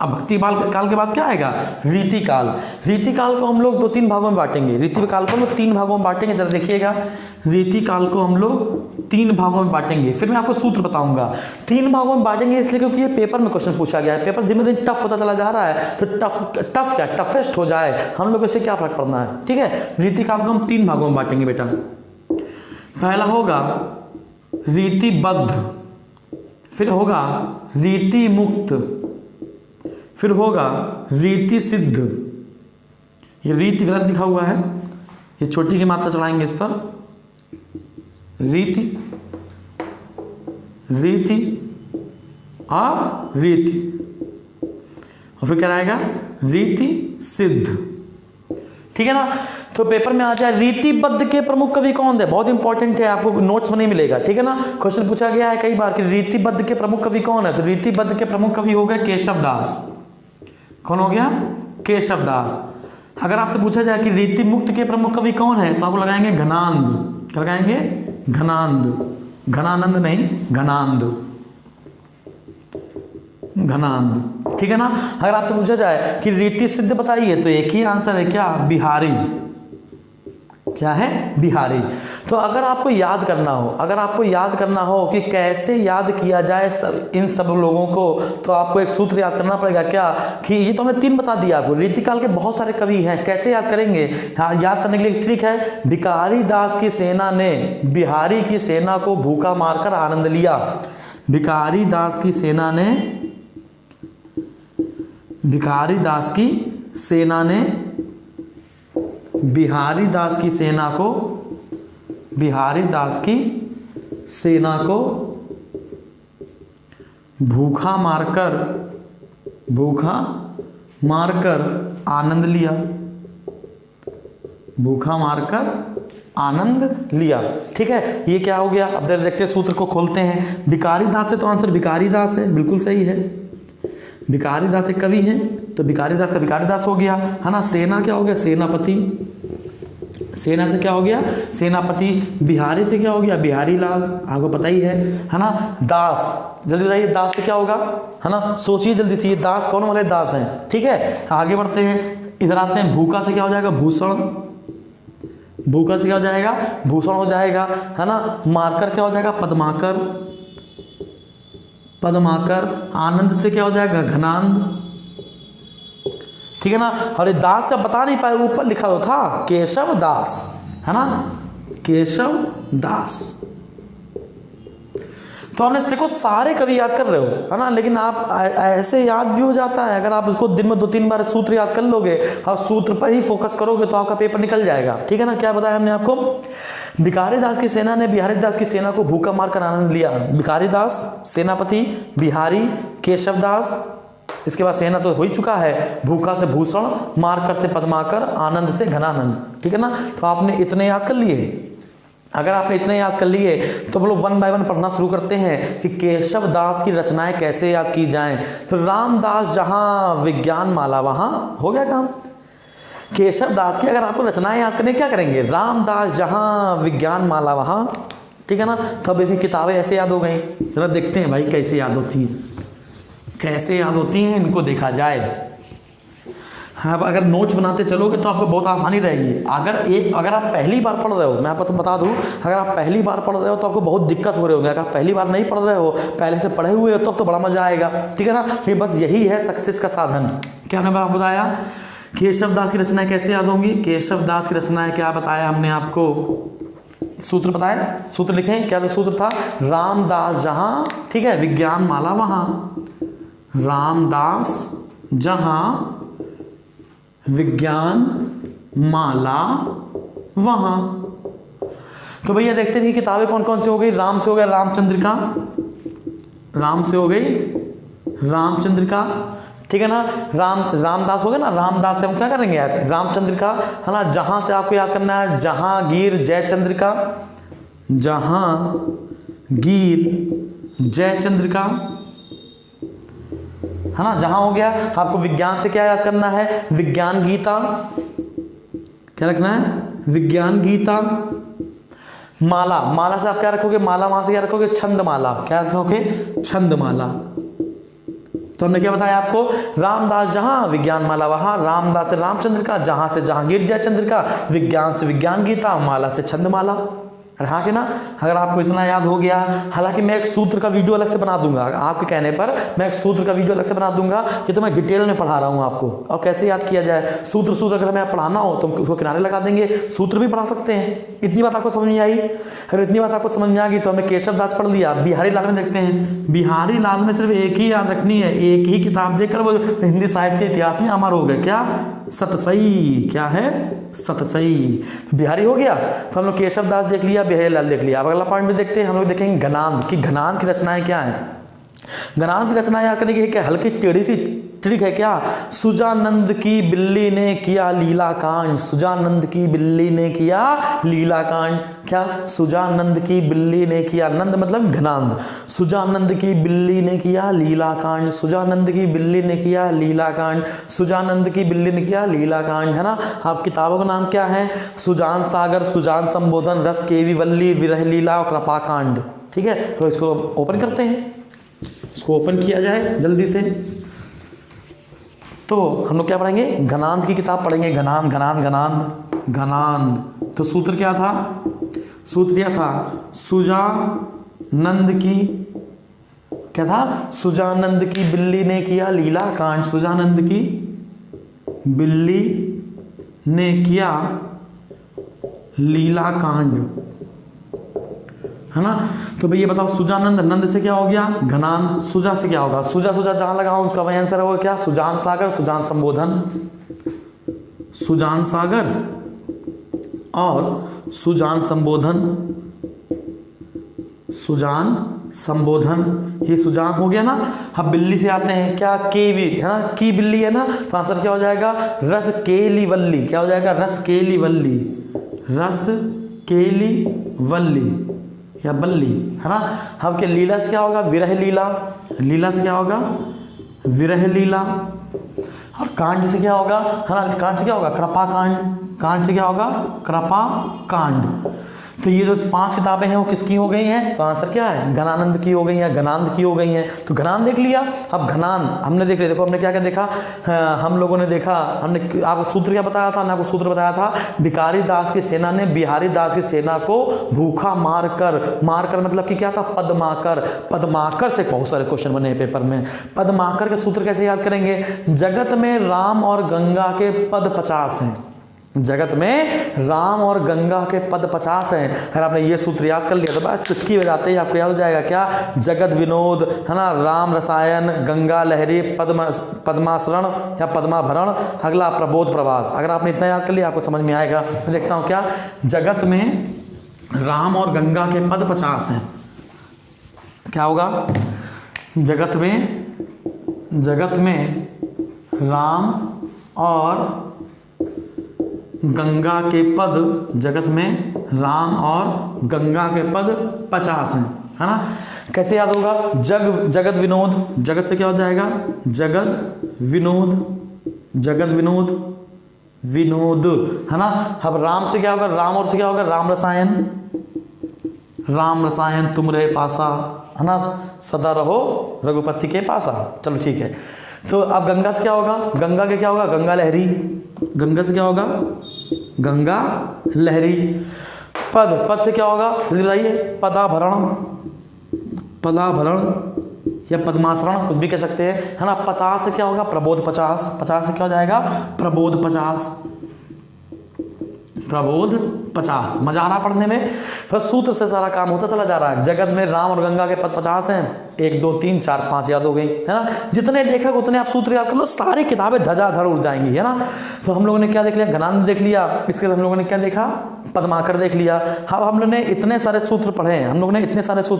अब भक्ति काल के बाद क्या आएगा, रीति काल। रीति काल को हम लोग 2-3 भागों में बांटेंगे। रीति काल को हम लोग 3 भागों में बांटेंगे, जरा देखिएगा। रीति काल को हम लोग 3 भागों में बांटेंगे, फिर मैं आपको सूत्र बताऊंगा। 3 भागों में बांटेंगे इसलिए क्योंकि ये पेपर में क्वेश्चन पूछा गया है। पेपर धीमे धीमे टफ होता चला जा रहा है, तो टफ क्या, टफेस्ट हो जाए हम लोग से क्या फर्क पड़ना है, ठीक है। रीति काल को हम 3 भागों में बांटेंगे बेटा। पहला होगा रीतिबद्ध, फिर होगा रीति मुक्त, फिर होगा रीति सिद्ध। ये रीति गलत लिखा हुआ है, ये छोटी की मात्रा चढ़ाएंगे इस पर, रीति और रीति, और फिर क्या आएगा, रीति सिद्ध, ठीक है ना। तो पेपर में आ जाए रीतिबद्ध के प्रमुख कवि कौन थे, बहुत इंपॉर्टेंट है, आपको नोट्स में नहीं मिलेगा, ठीक है ना। क्वेश्चन पूछा गया है कई बार कि रीतिबद्ध के प्रमुख कवि कौन है, तो रीतिबद्ध के प्रमुख कवि हो गए केशव दास। कौन हो गया, केशव दास। अगर आपसे पूछा जाए कि रीति मुक्त के प्रमुख कवि कौन है, तो आपको लगाएंगे घनानंद। क्या लगाएंगे, घनानंद, घनानंद नहीं, घनानंद, ठीक है ना। अगर आपसे पूछा जाए कि रीति सिद्ध बताइए, तो एक ही आंसर है क्या, बिहारी। क्या है, बिहारी। तो अगर आपको याद करना हो कि कैसे याद किया जाए इन सब लोगों को, तो आपको एक सूत्र याद करना पड़ेगा। क्या कि ये तो हमने 3 बता दिया आपको। रीतिकाल के बहुत सारे कवि हैं, कैसे याद करेंगे, याद करने के लिए ट्रिक है। भिखारी दास की सेना ने बिहारी की सेना को भूखा मारकर आनंद लिया। भिखारी दास की सेना ने बिहारी दास की सेना को भूखा मारकर आनंद लिया, ठीक है। ये क्या हो गया, अब देखते हैं, सूत्र को खोलते हैं। भिखारी दास से तो आंसर भिखारी दास है, बिल्कुल सही है। भिखारी दास एक कवि हैं, तो भिखारी दास का भिखारी दास हो गया, है ना। सेना क्या हो गया, सेनापति। सेना से क्या हो गया, सेनापति। बिहारी से क्या हो गया, बिहारी लाल, आपको पता ही है ना। दास, जल्दी बताइए, दास से क्या होगा, है ना, सोचिए जल्दी से, ये दास कौन वाले दास हैं, ठीक है। आगे बढ़ते हैं, इधर आते हैं। भूखा से क्या हो जाएगा, भूषण। भूकर से क्या हो जाएगा, भूषण हो जाएगा, है ना। मारकर क्या हो जाएगा, पद्माकर, पद्माकर। आनंद से क्या हो जाएगा, घनानंद, ठीक है ना। और ये दास से बता नहीं पाए, ऊपर लिखा तो था केशव दास, है ना, केशव दास। तो हमने देखो सारे कवि याद कर रहे हो, है ना, लेकिन आप ऐसे याद भी हो जाता है अगर आप इसको दिन में 2-3 बार सूत्र याद कर लोगे और सूत्र पर ही फोकस करोगे तो आपका पेपर निकल जाएगा, ठीक है ना। क्या बताया हमने आपको, भिखारी दास की सेना ने बिहारी दास की सेना को भूखा मारकर आनंद लिया। भिखारी दास सेनापति, बिहारी केशव दास, इसके बाद सेना तो हो ही चुका है, भूखा से भूषण, मारकर से पद्माकर, आनंद से घनानंद, ठीक है ना। तो आपने इतने याद कर लिए। अगर आपने इतने याद कर लिए तो हम लोग 1 बाय 1 पढ़ना शुरू करते हैं कि केशव दास की रचनाएं कैसे याद की जाएं। तो रामदास जहां विज्ञान माला वहां, हो गया काम। केशव दास की अगर आपको रचनाएं याद करने, क्या करेंगे, रामदास जहां विज्ञान माला वहां, ठीक है ना। तब इनकी किताबें ऐसे याद हो गई। जरा देखते हैं भाई कैसे याद होती है, कैसे याद होती हैं, इनको देखा जाए। हाँ, अगर नोट्स बनाते चलोगे तो आपको बहुत आसानी रहेगी। अगर आप पहली बार पढ़ रहे हो, मैं आपको बता दूं, अगर आप पहली बार पढ़ रहे हो तो आपको बहुत दिक्कत हो रही होगी। अगर आप पहली बार नहीं पढ़ रहे हो, पहले से पढ़े हुए हो, तब तो बड़ा मजा आएगा, ठीक है ना। ये बस यही है सक्सेस का साधन। क्या हमने आपको बताया, केशव दास की रचनाएं कैसे याद होंगी। केशव दास की रचनाएं क्या बताया हमने आपको, सूत्र बताया, सूत्र लिखें, क्या तो सूत्र था, रामदास जहां, ठीक है, विज्ञान माला वहां, रामदास जहां विज्ञान माला वहां। तो भैया देखते नहीं किताबें कौन कौन सी हो गई। राम से हो गया रामचंद्रिका, राम से हो गई रामचंद्रिका, ठीक है ना। रामदास हो गया ना, रामदास से हम क्या करेंगे यार, रामचंद्रिका, है ना। जहां से आपको याद करना है जहांगीर जयचंद्रिका, जहांगीर जयचंद्रिका, है ना। जहां हो गया, आपको विज्ञान से क्या याद करना है, विज्ञान गीता, क्या रखना है, विज्ञान गीता। माला, माला से आप क्या रखोगे, माला वहां से क्या रखोगे, छंदमाला, क्या रखोगे, छंदमाला। तो हमने क्या बताया आपको, रामदास जहां विज्ञान माला वहां, रामदास से रामचंद्र का, जहां से जहांगीर जयचंद्र का, विज्ञान से विज्ञान गीता, माला से छंदमाला। अरे हाँ कि ना। अगर आपको इतना याद हो गया, हालांकि मैं एक सूत्र का वीडियो अलग से बना दूंगा, आपके कहने पर मैं एक सूत्र का वीडियो अलग से बना दूंगा, कि तो मैं डिटेल में पढ़ा रहा हूँ आपको, और कैसे याद किया जाए। सूत्र अगर हमें पढ़ाना हो तो हम उसको किनारे लगा देंगे, सूत्र भी पढ़ा सकते हैं। इतनी बात आपको समझ में आई। अगर इतनी बात आपको समझ में आ गई तो हमने केशव दास पढ़ लिया। बिहारी लाल में देखते हैं, बिहारी लाल में सिर्फ एक ही याद रखनी है, एक ही किताब देखकर वो हिंदी साहित्य के इतिहास में अमर हो गए। क्या, सतसई, क्या है, सतसई। बिहारी हो गया, तो हम लोग केशव दास देख लिया, बिहारी लाल देख लिया। अब अगला पॉइंट में देखते हैं, हम लोग देखेंगे घनांद की, घनांद की रचनाएं क्या है। घनांद की रचनाएं याद करने की क्या हल्की टेढ़ी सी ट्रिक है। क्या, सुजानंद की बिल्ली ने किया लीला कांड, सुजानंद की बिल्ली ने किया लीला कांड। क्या, सुजानंद की बिल्ली ने किया, नंद मतलब घनांद, सुजानंद की बिल्ली ने किया लीला कांड, सुजानंद की बिल्ली ने किया लीला कांड, सुजानंद की बिल्ली ने किया लीला कांड, है ना। आप किताबों का नाम क्या है, सुजान सागर, सुजान संबोधन, रस केवी वल्ली, विरह लीला और कृपा कांड, ठीक है। तो इसको ओपन करते हैं, इसको ओपन किया जाए जल्दी से। तो हम लोग क्या पढ़ेंगे, घनांद की किताब पढ़ेंगे, घनांद घनांद घनांद घनांद। तो सूत्र क्या था, सूत्र क्या था, सुजानंद की, क्या था, सुजानंद की बिल्ली ने किया लीला कांड, सुजानंद की बिल्ली ने किया लीला कांड, है ना। तो भैया बताओ, सुजानंद, नंद से क्या हो गया, घनान, सुजा से क्या होगा, सुजा सुजा जहां लगाओ उसका वही आंसर होगा क्या, सुजान सागर, सुजान संबोधन, सुजान सागर और सुजान संबोधन, सुजान संबोधन, ये सुजान हो गया ना। अब बिल्ली से आते हैं, क्या, केवी, है ना, की बिल्ली है ना, तो आंसर क्या हो जाएगा, रस केली वल्ली, क्या हो जाएगा, रस केली वल्ली, रस केली वल्ली या बल्ली, है ना। अब क्या, लीला से क्या होगा, विरह लीला, लीला से क्या होगा, विरह लीला। और कांड से क्या होगा, है ना, कांड से क्या होगा, कृपा कांड, कांड से क्या होगा, कृपा कांड। तो ये जो 5 किताबें हैं वो किसकी हो गई हैं? तो आंसर क्या है? घनानंद की हो गई हैं, घनानंद की हो गई हैं। तो घनान देख लिया। अब घनान हमने देख लिया। देखो हमने क्या क्या देखा, हम लोगों ने देखा, हमने आपको सूत्र क्या बताया था? हमने आपको सूत्र बताया था, भिखारी दास की सेना ने बिहारी दास की सेना को भूखा मारकर मतलब कि क्या था? पदमाकर। पदमाकर से बहुत सारे क्वेश्चन बने हैं पेपर में। पदमाकर का सूत्र कैसे याद करेंगे? जगत में राम और गंगा के पद 50 हैं। जगत में राम और गंगा के पद 50 हैं। अगर आपने ये सूत्र याद कर लिया तो बस चुटकी बजाते ही आपको याद हो जाएगा। क्या? जगत विनोद, है ना, राम रसायन, गंगा लहरी, पद्मासरण या पद्माभरण, अगला प्रबोध प्रवास। अगर आपने इतना याद कर लिया आपको समझ में आएगा। मैं देखता हूँ क्या, जगत में राम और गंगा के पद 50 हैं। क्या होगा? जगत में राम और गंगा के पद, जगत में राम और गंगा के पद 50 हैं, है ना। कैसे याद होगा? जगत विनोद, जगत से क्या हो जाएगा? जगत विनोद, है ना। अब राम से क्या होगा? राम और से क्या होगा? राम रसायन तुम रहे पासा, है ना, सदा रहो रघुपति के पासा। चलो ठीक है। तो अब गंगा से क्या होगा? गंगा के क्या होगा? गंगा लहरी। गंगा से क्या होगा? गंगा लहरी। पद से क्या होगा? जल्दी बताइए। पदाभरण या पद्मासरण, कुछ भी कह सकते हैं, है ना। 50 से क्या होगा? प्रबोध 50। 50 से क्या हो जाएगा? प्रबोध 50। मजा आ रहा पढ़ने में। फिर सूत्र से सारा काम होता चला जा रहा है। जगत में राम और गंगा के पद 50 हैं। 1 2 3 4 5 याद हो गई, है ना। जितने लेखक उतने आप सूत्र याद कर लो, सारी किताबें धजाधड़ उड़ जाएंगी, है ना। तो हम लोगों ने क्या देख लिया? घनानंद देख लिया। इसके बाद हम लोगों ने क्या देखा? पद्माकर देख लिया। अब हम लोगों ने इतने सारे सूत्र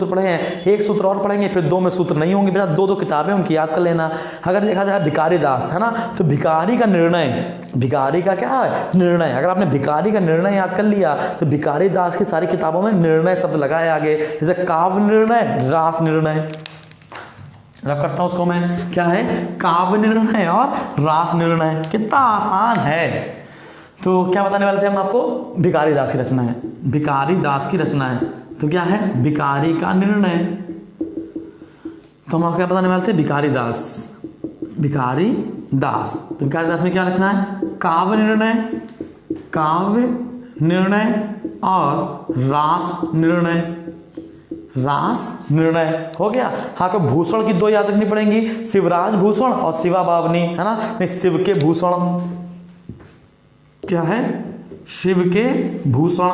पढ़े हैं। एक सूत्र और पढ़ेंगे, फिर 2 में सूत्र नहीं होंगे बेटा। 2 किताबें उनकी याद कर लेना। अगर देखा जाए भिखारी दास, है ना, तो भिखारी का क्या है? निर्णय। अगर आपने भिखारी का निर्णय याद कर लिया तो भिखारी दास की सारी किताबों में निर्णय शब्द लगाए आगे, जैसे काव्य निर्णय, रास निर्णय। रख करता हूं उसको मैं, क्या है? काव्य निर्णय और रास निर्णय। कितना आसान है। तो क्या बताने वाले थे हम आपको? भिखारी दास की रचना है। तो क्या है? भिखारी का निर्णय। तो हम आपको क्या बताने वाले थे? भिखारी दास। तो भिखारी दास में क्या लिखना है? काव्य निर्णय और रास निर्णय हो गया। हाँ, को भूषण की 2 याद रखनी पड़ेंगी, शिवराज भूषण और शिवा बावनी, है ना। नहीं, शिव के भूषण, क्या है? शिव के भूषण।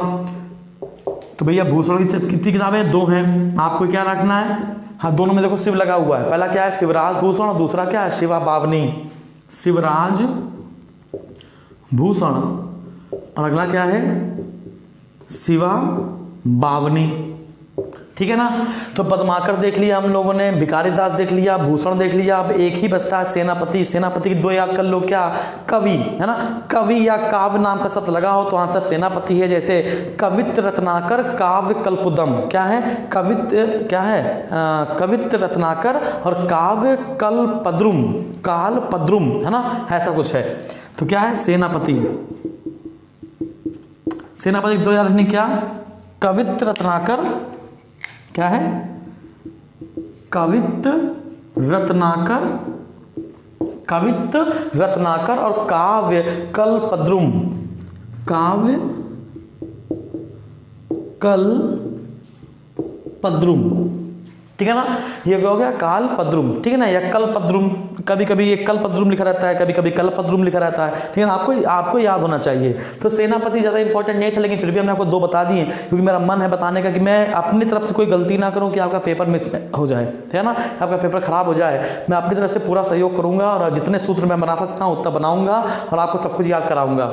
तो भैया भूषण की कितनी किताबें? 2 हैं। आपको क्या रखना है? हाँ, दोनों में देखो शिव लगा हुआ है। पहला क्या है? शिवराज भूषण और दूसरा क्या है? शिवा बावनी। शिवराज भूषण और अगला क्या है? शिवा बावनी। ठीक है ना। तो पद्माकर देख लिया हम लोगों ने, भिखारी दास देख लिया, भूषण देख लिया। अब एक ही बचता है सेनापति। सेनापति की 2 याद कर लो। क्या? कवि, है ना। कवि या काव्य नाम का शब्द लगा हो तो आंसर सेनापति है। जैसे कवित्त रत्नाकर काव्य कल्पद्रुम। क्या है? कवित्त रत्नाकर और काव्य कालपद्रुम, है ना, ऐसा कुछ है। तो क्या है? सेनापति की 2 याद रखनी। क्या? कवित्त रत्नाकर, क्या है? कवित्त रत्नाकर और काव्य कल्पद्रुम। ठीक है ना। ये क्या हो गया? कालपद्रुम। ठीक है ना, या कल्पद्रुम। कभी कभी ये कल्पद्रुम लिखा रहता है, कभी कभी कल्पद्रुम लिखा रहता है। ठीक है ना, आपको याद होना चाहिए। तो सेनापति ज़्यादा इंपॉर्टेंट नहीं था, लेकिन फिर भी हमने आपको 2 बता दिए, क्योंकि मेरा मन है बताने का कि मैं अपनी तरफ से कोई गलती ना करूं कि आपका पेपर मिस हो जाए, ठीक है ना, आपका पेपर खराब हो जाए। मैं अपनी तरफ से पूरा सहयोग करूँगा और जितने सूत्र मैं बना सकता हूँ उतना बनाऊँगा और आपको सब कुछ याद कराऊँगा।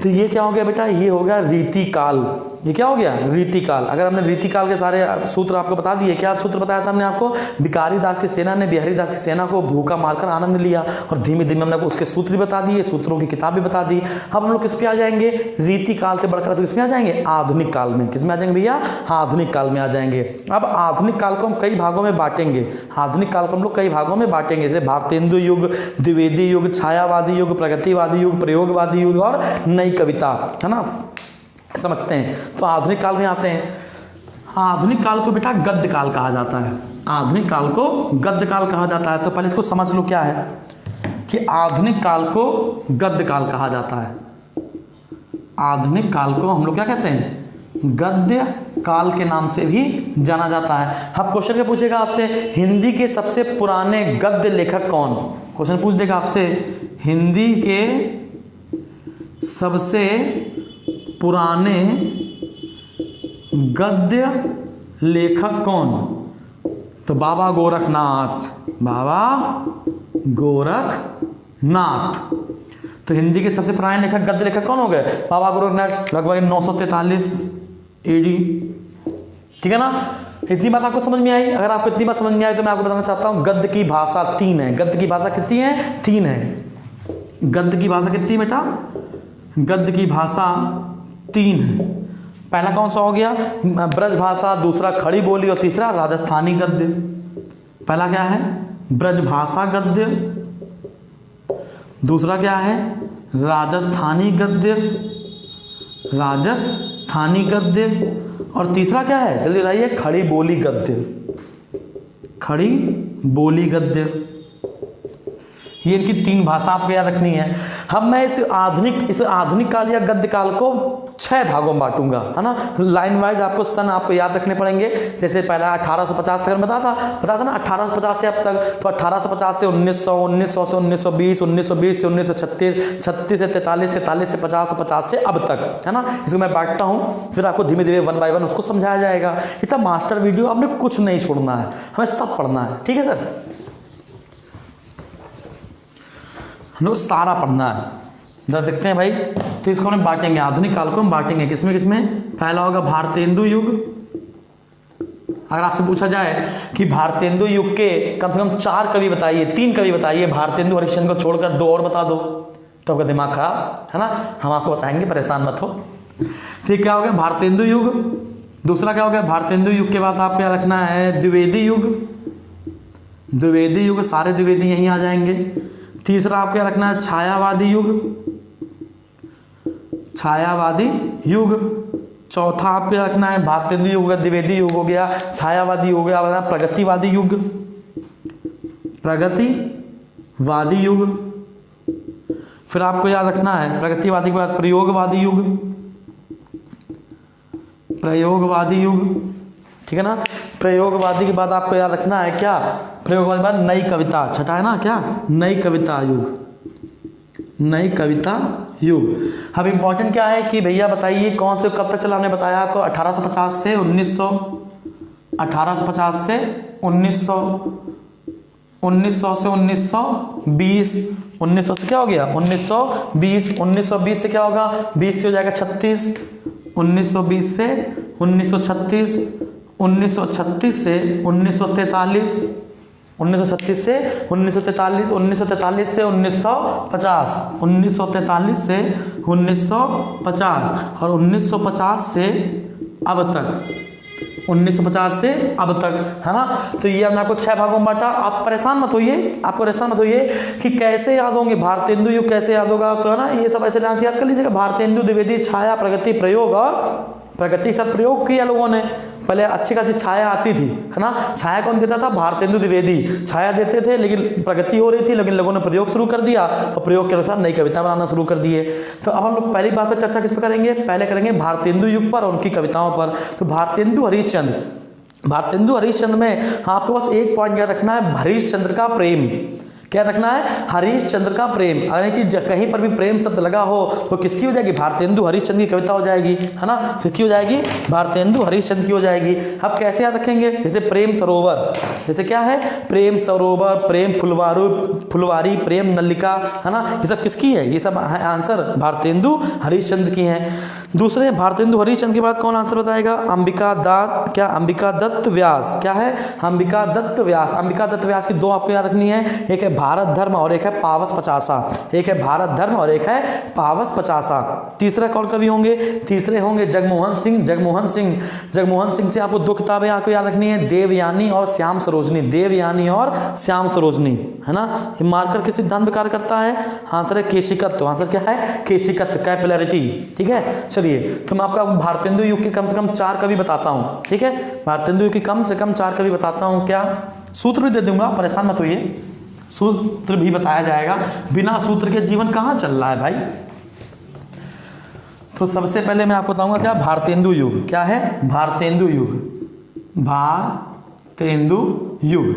तो ये क्या हो गया बेटा? ये हो गया रीतिकाल। ये क्या हो गया? रीतिकाल। अगर हमने रीतिकाल के सारे सूत्र आपको बता दिए, क्या सूत्र बताया था हमने आपको? भिखारी दास की सेना ने बिहारी दास की सेना को भूखा मारकर आनंद लिया, और धीमे धीमे हमने उसके सूत्र भी बता दिए, सूत्रों की किताब भी बता दी। अब हम लोग किस पे आ जाएंगे? रीतिकाल से बढ़कर तो किस में आ जाएंगे? आधुनिक काल में। किस में आ जाएंगे भैया? आधुनिक काल में आ जाएंगे। अब आधुनिक काल को हम कई भागों में बांटेंगे। जैसे भारतेंदु युग, द्विवेदी युग, छायावादी युग, प्रगतिवादी युग, प्रयोगवादी युग और नई कविता, है ना। समझते हैं। तो आधुनिक काल में आते हैं। आधुनिक काल को बेटा गद्य काल कहा जाता है। आधुनिक काल को गद्य काल कहा जाता है। तो पहले इसको समझ लो क्या है कि आधुनिक काल को गद्य काल कहा जाता है। आधुनिक काल को हम लोग क्या कहते हैं? गद्य काल के नाम से भी जाना जाता है। अब क्वेश्चन क्या पूछेगा आपसे, हिंदी के सबसे पुराने गद्य लेखक कौन? क्वेश्चन पूछ देगा आपसे, हिंदी के सबसे पुराने गद्य लेखक कौन? तो बाबा गोरखनाथ। बाबा गोरखनाथ। तो हिंदी के सबसे पुराने लेखक गद्य लेखक कौन हो गए? बाबा गोरखनाथ, लगभग 943 AD। ठीक है ना? इतनी बात आपको समझ में आई? अगर आपको इतनी बात समझ में आई तो मैं आपको बताना चाहता हूं गद्य की भाषा 3 है। गद्य की भाषा कितनी है? 3 है। गद्य की भाषा कितनी बेटा? गद्य की भाषा 3 है। पहला कौन सा हो गया? ब्रज भाषा, दूसरा खड़ी बोली और तीसरा राजस्थानी गद्य। पहला क्या है? ब्रज भाषा गद्य, दूसरा क्या है? राजस्थानी गद्य, राजस्थानी गद्य, और तीसरा क्या है? जल्दी बताइए। खड़ी बोली गद्य। खड़ी बोली गद्य। ये इनकी 3 भाषा आपको याद रखनी है। अब मैं इस आधुनिक काल या गद्य काल को 6 भागों में बांटूंगा, है ना? लाइन वाइज आपको सन आपको याद रखने पड़ेंगे। जैसे पहला 1850 तक बताता ना, 1850 से अब तक। तो 1850 से 1900, 1900 से 1920, 1920 से 1936, 36 से 43, 43 से 50 और 50 से अब तक, है ना? इसको मैं बांटता हूँ, फिर आपको धीमे धीमे 1 बाय 1 उसको समझाया जाएगा। इतना मास्टर वीडियो आपने कुछ नहीं छोड़ना है, हमें सब पढ़ना है। ठीक है सर? नो, सारा पढ़ना है। जरा देखते हैं भाई। तो इसको हम बांटेंगे, आधुनिक काल को हम बांटेंगे किसमें किसमें? पहला होगा भारतेंदु युग। अगर आपसे पूछा जाए कि भारतेंदु युग के कम से कम 4 कवि बताइए, 3 कवि बताइए, भारतेंदु हरिश्चंद्र को छोड़कर 2 और बता दो, तो आपका दिमाग खराब, है ना? हम आपको बताएंगे, परेशान मत हो। ठीक, क्या हो गया? भारतेंदु युग। दूसरा क्या हो गया? भारतेंदु युग के बाद आपको क्या रखना है? द्विवेदी युग। द्विवेदी युग, सारे द्विवेदी यहीं आ जाएंगे। तीसरा आपको क्या रखना है? छायावादी युग। छायावादी युग। चौथा आपको क्या रखना है? भारतेंदु युग, द्विवेदी युग हो गया, छायावादी हो गया, प्रगतिवादी युग। प्रगतिवादी युग। फिर आपको याद रखना है प्रगतिवादी के बाद प्रयोगवादी युग। प्रयोगवादी युग, ठीक है ना? प्रयोगवादी के बाद आपको याद रखना है क्या? प्रयोगवादी के बाद नई कविता। छठा है ना क्या? नई कविता युग। नई कविता युग। अब इम्पोर्टेंट क्या है कि भैया बताइए कौन से कब तक चला? हमने बताया आपको 1850 से 1900, 1850 से 1900, 1900 से 1920, 1900 से क्या हो गया? 1920, 1920 से क्या होगा? 20 से हो जाएगा 36, 1920 से 1936, 1936 से 1943, 1936 से 1943, 1943 से 1950, 1943 से 1950 और 1950 से अब तक, 1950 से अब तक, है ना? तो ये हमने आपको 6 भागों में बांटा। आप परेशान मत होइए, आपको परेशान मत होइए कि कैसे याद होंगे, भारतेंदु युग कैसे याद होगा, तो है ना? ये सब ऐसे डांस याद कर लीजिएगा। भारतेंदु, द्विवेदी, छाया, प्रगति, प्रयोग और प्रगति साथ प्रयोग किया लोगों ने। पहले अच्छी खासी छाया आती थी, है ना? छाया कौन देता था? भारतेंदु द्विवेदी छाया देते थे, लेकिन प्रगति हो रही थी, लेकिन लोगों ने प्रयोग शुरू कर दिया और प्रयोग के अनुसार नई कविता बनाना शुरू कर दिए। तो अब हम लोग पहली बात पर चर्चा किस पर करेंगे? पहले करेंगे भारतेंदु युग पर और उनकी कविताओं पर। तो भारतेंदु हरिश्चंद्र, भारतेंदु हरिश्चंद्र में आपको बस एक पॉइंट याद रखना है, हरिश्चंद्र का प्रेम। क्या रखना है? हरिश्चंद्र का प्रेम। अगर कि कहीं पर भी प्रेम शब्द लगा हो तो किसकी हो जाएगी? भारतेंदु हरिश्चंद्र की कविता हो जाएगी, है ना? किसकी हो जाएगी? भारतेंदु हरिश्चंद्र की हो जाएगी। अब कैसे याद रखेंगे? जैसे प्रेम सरोवर, जैसे क्या है? प्रेम सरोवर, प्रेम फुलवारी, प्रेम नलिका, है ना? ये सब किसकी है? ये सब आंसर भारतेंदु हरिश्चंद्र की हैं। दूसरे भारतेंदु हरिश्चंद्र के बाद कौन आंसर बताएगा? अंबिका दत्त। क्या? अंबिका दत्त व्यास। क्या है? अंबिका दत्त व्यास। अंबिका दत्त व्यास की 2 आपको याद रखनी है, एक है भारत धर्म और एक है पावस पचासा। एक है भारत धर्म और एक है पावस पचासा। तीसरा कौन कवि होंगे? तीसरे होंगे जगमोहन सिंह। जगमोहन सिंह, जगमोहन सिंह से आपको 2 किताबें आपको याद रखनी है, देवयानी और श्याम सरोजनी। देवयानी और श्याम सरोजनी, है ना। ये मार्कर किस सिद्धांत में कार्य करता है? आंसर है केशिकत्व। आंसर क्या है? केशिकत्व, कैपिलरिटी। ठीक है, चलिए तो मैं आपको भारतेंदु युग के कम से कम 4 कवि बताता हूँ। ठीक है, भारतेंदु युग की कम से कम 4 कवि बताता हूँ। क्या सूत्र भी दे दूंगा, परेशान मत होइए, सूत्र भी बताया जाएगा। बिना सूत्र के जीवन कहाँ चल रहा है भाई। तो सबसे पहले मैं आपको बताऊंगा क्या, भारतेंदु युग। क्या है? भारतेंदु युग। भारतेंदु युग।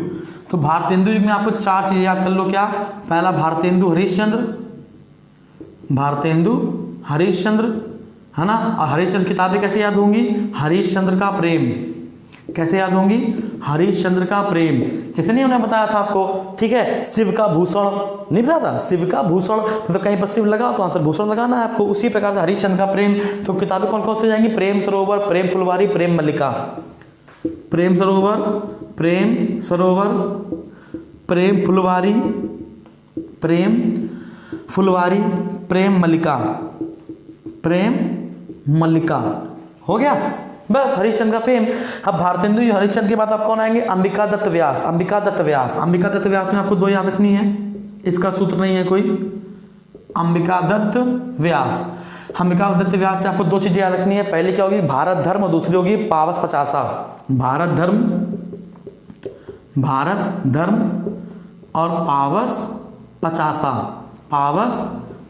तो भारतेंदु युग में आपको 4 चीजें याद कर लो। क्या? पहला भारतेंदु हरिश्चंद्र, भारतेंदु हरिश्चंद्र, है ना। और हरिश्चंद्र किताबें कैसे याद होंगी? हरिश्चंद्र का प्रेम। कैसे याद होंगी? हरिश्चंद्र का प्रेम। किसी ने उन्हें बताया था आपको? ठीक है, शिव का भूषण नहीं पता था? शिव का भूषण मतलब कहीं पर शिव लगा तो आंसर भूषण लगाना है आपको। उसी प्रकार से हरिश्चंद्र का प्रेम। तो किताबें कौन कौन सी जाएंगी? प्रेम सरोवर, प्रेम फुलवारी, प्रेम मल्लिका। प्रेम सरोवर, प्रेम सरोवर, प्रेम फुलवारी, प्रेम फुलवारी, प्रेम मल्लिका, प्रेम मल्लिका। हो गया बस हरिश्चंद्र का प्रेम। अब भारतेंदु हरिश्चंद्र के बाद आप कौन आएंगे? अंबिका दत्त व्यास। अंबिका दत्त व्यास। अंबिका दत्त व्यास में आपको 2 याद रखनी है, इसका सूत्र नहीं है कोई। अंबिका दत्त व्यास। अंबिका दत्त व्यास से आपको 2 चीजें याद रखनी है। पहली क्या होगी? भारत धर्म, और दूसरी होगी पावस पचासा। भारत धर्म, भारत धर्म और पावस पचासा। पावस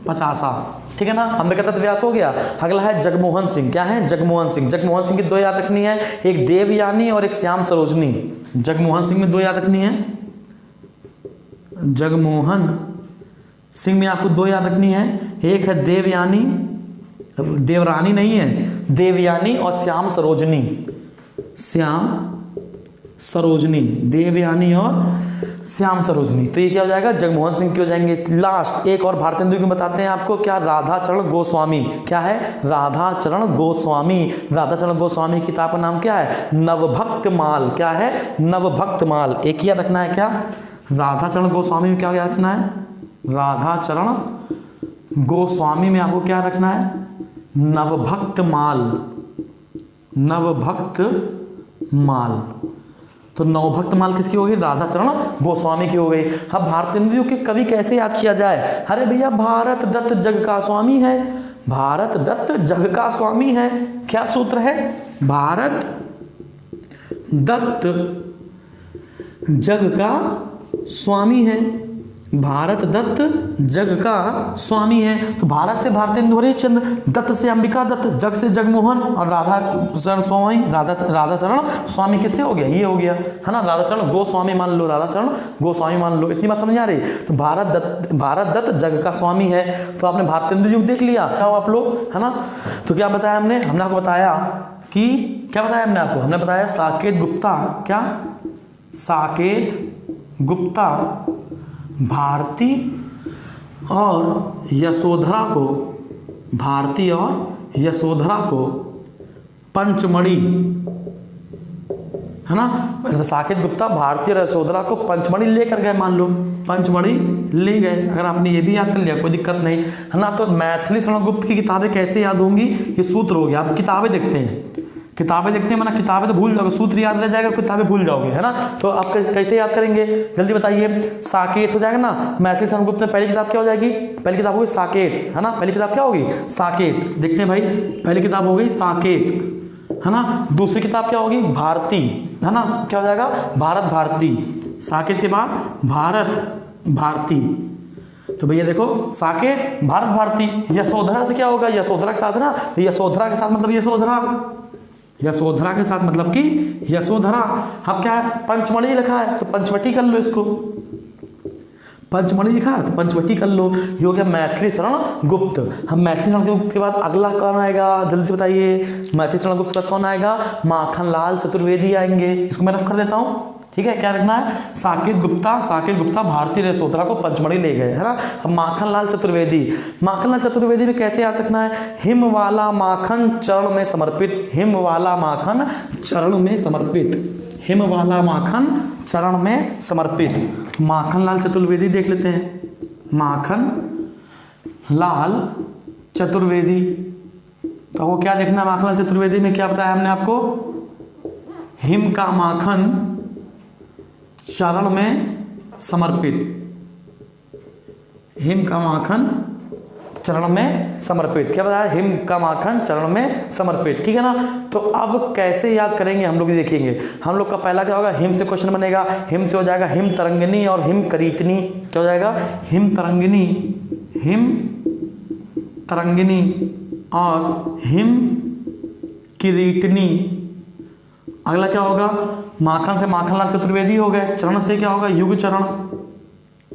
पचासा, ठीक है ना। अंबिका दत्त व्यास हो गया। अगला है जगमोहन सिंह। क्या है? जगमोहन सिंह। जगमोहन सिंह की 2 याद रखनी है, एक देवयानी और एक श्याम सरोजनी। जगमोहन सिंह में 2 याद रखनी है। जगमोहन सिंह में आपको 2 याद रखनी है, एक है देवयानी, देवरानी नहीं है, देवयानी और श्याम सरोजनी। श्याम सरोजनी, देवयानी और श्याम सरोजनी। तो ये क्या हो जाएगा? जगमोहन सिंह के हो जाएंगे। लास्ट एक और भारतेंदु की बताते हैं आपको। क्या? राधाचरण गोस्वामी। क्या है? राधाचरण गोस्वामी। राधाचरण गोस्वामी की किताब का नाम क्या है? नवभक्त माल। क्या है? नवभक्त माल। एक याद रखना है। क्या? राधाचरण गोस्वामी में क्या याद रखना है? राधाचरण गोस्वामी में आपको क्या रखना है? नवभक्त माल। नवभक्त माल। तो नवभक्त माल किसकी हो गई? राधाचरण गोस्वामी की हो गई। अब भारतेंदु के कवि कैसे याद किया जाए? अरे भैया, भारत दत्त जग का स्वामी है। भारत दत्त जग का स्वामी है। क्या सूत्र है? भारत दत्त जग का स्वामी है। भारत दत्त जग का स्वामी है। तो भारत से भारतेंदु हरिश्चंद्र, दत्त से अंबिका दत्त, जग से जगमोहन और राधाचरण स्वामी। राधाचरण स्वामी किससे हो गया? ये हो गया, है ना। राधाचरण गोस्वामी मान लो, राधाचरण गोस्वामी मान लो। इतनी बात समझ आ रही? तो भारत दत्त जग का स्वामी है। तो आपने भारतेंदु युग देख लिया क्या आप लोग, है ना। तो क्या बताया हमने? हमने आपको बताया कि क्या बताया हमने आपको? हमने बताया साकेत गुप्ता। क्या? साकेत गुप्ता भारती और यशोधरा को, भारती और यशोधरा को पंचमढ़ी, है ना। साकेत गुप्ता भारती और यशोधरा को पंचमढ़ी लेकर गए। मान लो पंचमढ़ी ले गए। अगर आपने ये भी याद कर लिया कोई दिक्कत नहीं, है ना। तो मैथिली शरण गुप्त की किताबें कैसे याद होंगी? ये सूत्र हो गया। आप किताबें देखते हैं, किताबें देखते हैं, माना किताबें तो भूल जाओगे, सूत्र याद रह जाएगा, किताबें भूल जाओगे, है ना। तो आप कैसे याद करेंगे? जल्दी बताइए। साकेत हो जाएगा ना। मैथिली शरण गुप्त में पहली किताब क्या हो जाएगी? पहली किताब होगी साकेत, है ना। पहली किताब क्या होगी? साकेत। देखते हैं भाई, पहली किताब हो गई साकेत, है ना। दूसरी किताब क्या होगी? भारती, है ना। क्या हो जाएगा? भारत भारती। साकेत के बाद भारत भारती। तो भैया देखो, साकेत भारत भारती। यशोधरा से क्या होगा? यशोधरा के साथ ना, यशोधरा के साथ मतलब यशोधरा, यशोधरा के साथ मतलब कि यशोधरा। अब क्या है? पंचमढ़ी लिखा है तो पंचवटी कर लो इसको। पंचमढ़ी लिखा है तो पंचवटी कर लो। ये हो गया मैथिली शरण गुप्त। हम मैथिली शरण गुप्त के बाद अगला कौन आएगा? जल्दी से बताइए। मैथिली शरण गुप्त के बाद कौन आएगा? माखनलाल चतुर्वेदी आएंगे। इसको मैं रफ कर देता हूँ, ठीक है। क्या रखना है? साकेत गुप्ता भारती यशोधरा को पंचमढ़ी ले गए, है ना। अब माखनलाल चतुर्वेदी। माखनलाल चतुर्वेदी में कैसे याद रखना है? हिम वाला माखन चरण में समर्पित। हिम वाला माखन चरण में समर्पित। हिम वाला माखन चरण में समर्पित। माखन लाल चतुर्वेदी देख लेते हैं। माखन लाल चतुर्वेदी, तो वो क्या देखना है? माखन लाल चतुर्वेदी में क्या बताया हमने आपको? हिम का माखन चरण में समर्पित, हिम का माखन चरण में समर्पित। क्या बताया? हिम का माखन चरण में समर्पित, ठीक है ना। तो अब कैसे याद करेंगे हम लोग देखेंगे। हम लोग का पहला क्या होगा? हिम से क्वेश्चन बनेगा। हिम से हो जाएगा हिम तरंगिनी और हिम करीटनी। क्या हो जाएगा? हिम तरंगिनी, हिम तरंगिनी और हिम किरीटनी। अगला क्या होगा? माखन से माखनलाल चतुर्वेदी हो गए। चरण से क्या होगा? युग चरण,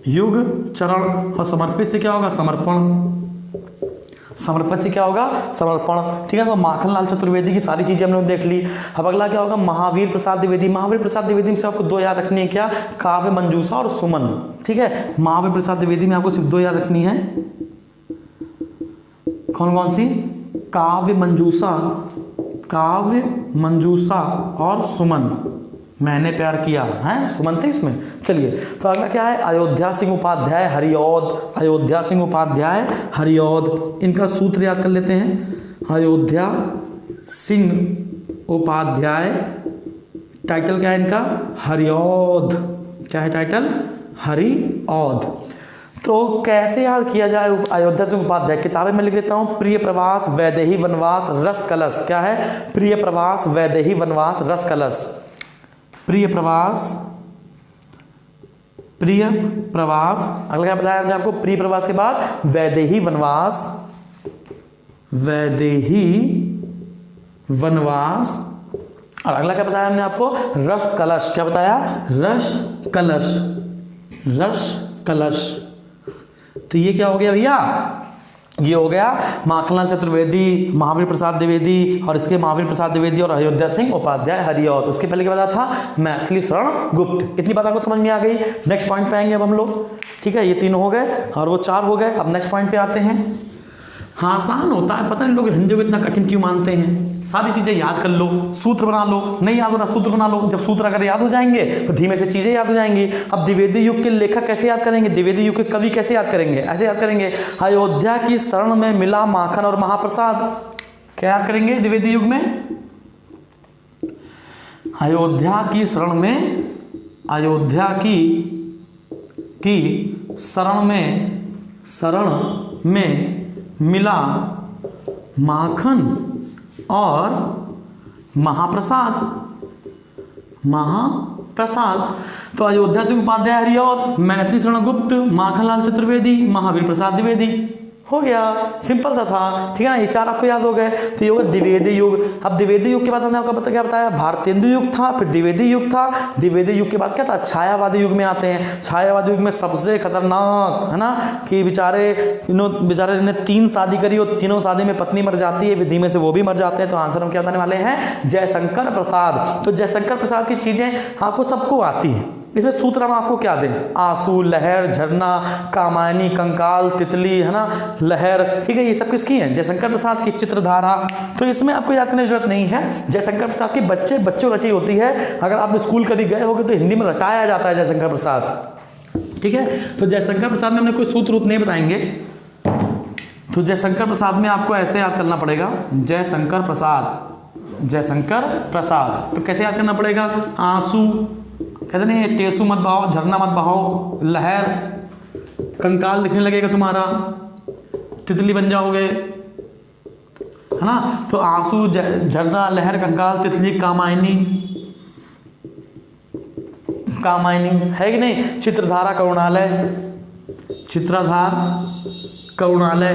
युग चरण। और समर्पित से क्या होगा? समर्पण, समर्पित से क्या होगा? समर्पण, ठीक है। तो माखनलाल चतुर्वेदी की सारी चीजें हमने देख ली। अब अगला क्या होगा? महावीर प्रसाद द्विवेदी। महावीर प्रसाद द्विवेदी में से आपको दो याद रखनी है, क्या? काव्य मंजूषा और सुमन, ठीक है। महावीर प्रसाद द्विवेदी में आपको सिर्फ दो याद रखनी है। कौन कौन सी? काव्य मंजूषा, काव्य मंजूषा और सुमन। मैंने प्यार किया है, सुमन थे इसमें। चलिए, तो अगला क्या है? अयोध्या सिंह उपाध्याय हरिऔध। अयोध्या सिंह उपाध्याय हरिऔध, इनका सूत्र याद कर लेते हैं। अयोध्या सिंह उपाध्याय, टाइटल क्या है इनका? हरिऔध। क्या है टाइटल? हरिऔध। तो कैसे याद किया जाए अयोध्या सिंह उपाध्याय? किताबें में लिख लेता हूँ। प्रिय प्रवास, वैदेही वनवास, रस कलश। क्या है? प्रिय प्रवास, वैदेही वनवास, रस कलश। प्रिय प्रवास, प्रिय प्रवास। अगला क्या बताया हमने आपको? प्रिय प्रवास के बाद वैदेही वनवास, वैदेही वनवास। और अगला क्या बताया हमने आपको? रस कलश। क्या बताया? रस कलश, रस कलश। तो ये क्या हो गया भैया? ये हो गया माखनलाल चतुर्वेदी, महावीर प्रसाद द्विवेदी, और इसके महावीर प्रसाद द्विवेदी और अयोध्या सिंह उपाध्याय हरिऔध। उसके पहले क्या बताया था? मैथिली शरण गुप्त। इतनी बात आपको समझ में आ गई। नेक्स्ट पॉइंट पे आएंगे अब हम लोग, ठीक है। ये तीनों हो गए और वो चार हो गए। अब नेक्स्ट पॉइंट पे आते हैं। हाँ, आसान होता है, पता नहीं लोग हिंदी को इतना कठिन क्यों मानते हैं। सारी चीजें याद कर लो, सूत्र बना लो। नहीं याद हो रहा, सूत्र बना लो। जब सूत्र अगर याद हो जाएंगे तो धीमे से चीजें याद हो जाएंगी। अब द्विवेदी युग के लेखक कैसे याद करेंगे? द्विवेदी युग के कवि कैसे याद करेंगे? ऐसे याद करेंगे, अयोध्या की शरण में मिला माखन और महाप्रसाद। क्या याद करेंगे द्विवेदी युग में? अयोध्या की शरण में, अयोध्या की शरण में मिला माखन और महाप्रसाद, महाप्रसाद। तो अयोध्या सिंह उपाध्याय हरिऔध, मैथिली शरण गुप्त, माखनलाल चतुर्वेदी, महावीर प्रसाद द्विवेदी। हो गया, सिंपल सा था, ठीक है ना। ये चार आपको याद हो गए। तो ये होगा द्विवेदी युग। अब द्विवेदी युग के बाद हमने आपको क्या बताया? भारतेंदु युग था, फिर द्विवेदी युग था। द्विवेदी युग के बाद क्या था? छायावादी युग में आते हैं। छायावादी युग में सबसे खतरनाक है ना कि बेचारे ने 3 शादी करी और तीनों शादी में पत्नी मर जाती है, फिर धीमे से वो भी मर जाते हैं। तो आंसर हम क्या बताने वाले हैं? जयशंकर प्रसाद। तो जयशंकर प्रसाद की चीजें आपको सबको आती हैं। इसमें सूत्र हम आपको क्या दें? आंसू, लहर, झरना, कामायनी, कंकाल, तितली, है ना, लहर, ठीक है। ये सब किसकी है? जयशंकर प्रसाद की। चित्रधारा, तो इसमें आपको याद करने की जरूरत नहीं है। जयशंकर प्रसाद की बच्चों रटी होती है। अगर आप स्कूल कभी गए होगे तो हिंदी में रटाया जाता है जयशंकर प्रसाद, ठीक है। तो जयशंकर प्रसाद में हमने कोई सूत्र नहीं बताएंगे। तो जयशंकर प्रसाद में आपको ऐसे याद करना पड़ेगा, जयशंकर प्रसाद, जयशंकर प्रसाद। तो कैसे याद करना पड़ेगा? आंसू, कहते नहीं तेसु मत बहाओ, झरना मत बहाओ, लहर, कंकाल दिखने लगेगा तुम्हारा, तितली बन जाओगे, है ना। तो आंसू, झरना, लहर, कंकाल, तितली, कामायनी, कामायनी है कि नहीं। चित्रधारा, करुणालय, चित्रधार, करुणालय,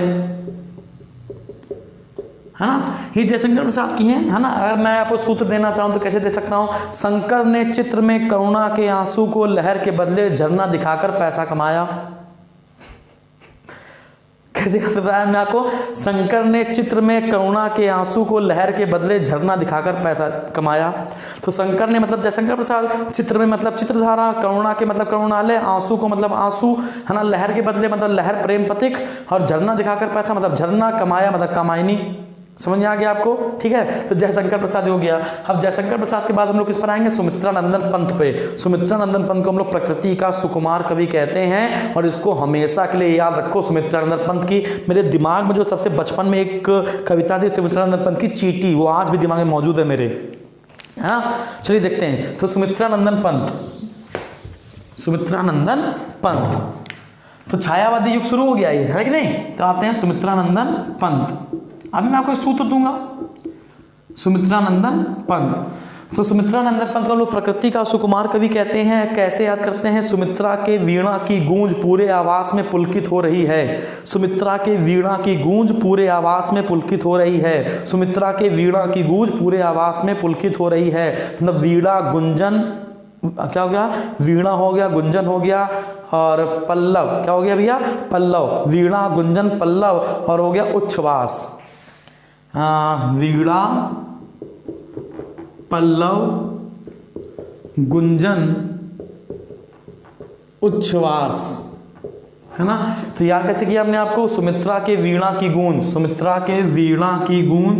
है ना। ये जयशंकर प्रसाद की है ना। अगर मैं आपको सूत्र देना चाहूँ तो कैसे दे सकता हूँ? शंकर ने चित्र में करुणा के आंसू को लहर के बदले झरना दिखाकर पैसा कमाया। कैसे बताया हमने आपको? शंकर ने चित्र में करुणा के आंसू को लहर के बदले झरना दिखाकर पैसा कमाया। तो शंकर ने मतलब जयशंकर प्रसाद, चित्र में मतलब चित्रधारा, करुणा के मतलब करुणालय, आंसू को मतलब आंसू, है ना, लहर के बदले मतलब लहर प्रेम प्रतीक, और झरना दिखाकर पैसा मतलब झरना, कमाया मतलब कामायनी। समझ में आ गया आपको? ठीक है, तो जयशंकर प्रसाद हो गया। अब जयशंकर प्रसाद के बाद हम लोग किस पर आएंगे? सुमित्रानंदन पंत पे। सुमित्रानंदन पंत को हम लोग प्रकृति का सुकुमार कवि कहते हैं, और इसको हमेशा के लिए याद रखो। सुमित्रानंदन पंत की मेरे दिमाग में जो सबसे बचपन में एक कविता थी सुमित्रानंदन पंत की, चींटी, वो आज भी दिमाग में मौजूद है मेरे। हाँ, चलिए देखते हैं। तो सुमित्रानंदन पंत, सुमित्रानंदन पंत, तो छायावादी युग शुरू हो गया ये, है कि नहीं? तो आते हैं सुमित्रानंदन पंत। अभी मैं आपको सूत्र दूंगा, सुमित्रानंदन पंत। तो सुमित्रानंदन पंत को लोग प्रकृति का सुकुमार कवि कहते हैं। कैसे याद करते हैं? सुमित्रा के वीणा की गूंज पूरे आवास में पुलकित हो रही है। सुमित्रा के वीणा की गूंज पूरे आवास में पुलकित हो रही है। सुमित्रा के वीणा की गूंज पूरे आवास में पुलकित हो रही है। मतलब वीणा, गुंजन, क्या हो गया? वीणा हो गया, गुंजन हो गया, और पल्लव क्या हो गया भैया? पल्लव। वीणा, गुंजन, पल्लव, और हो गया उच्छ्वास। वीणा, पल्लव, गुंजन, उच्छ्वास, है ना? तो याद कैसे किया हमने आपको? सुमित्रा के वीणा की गूंज, सुमित्रा के वीणा की गूंज,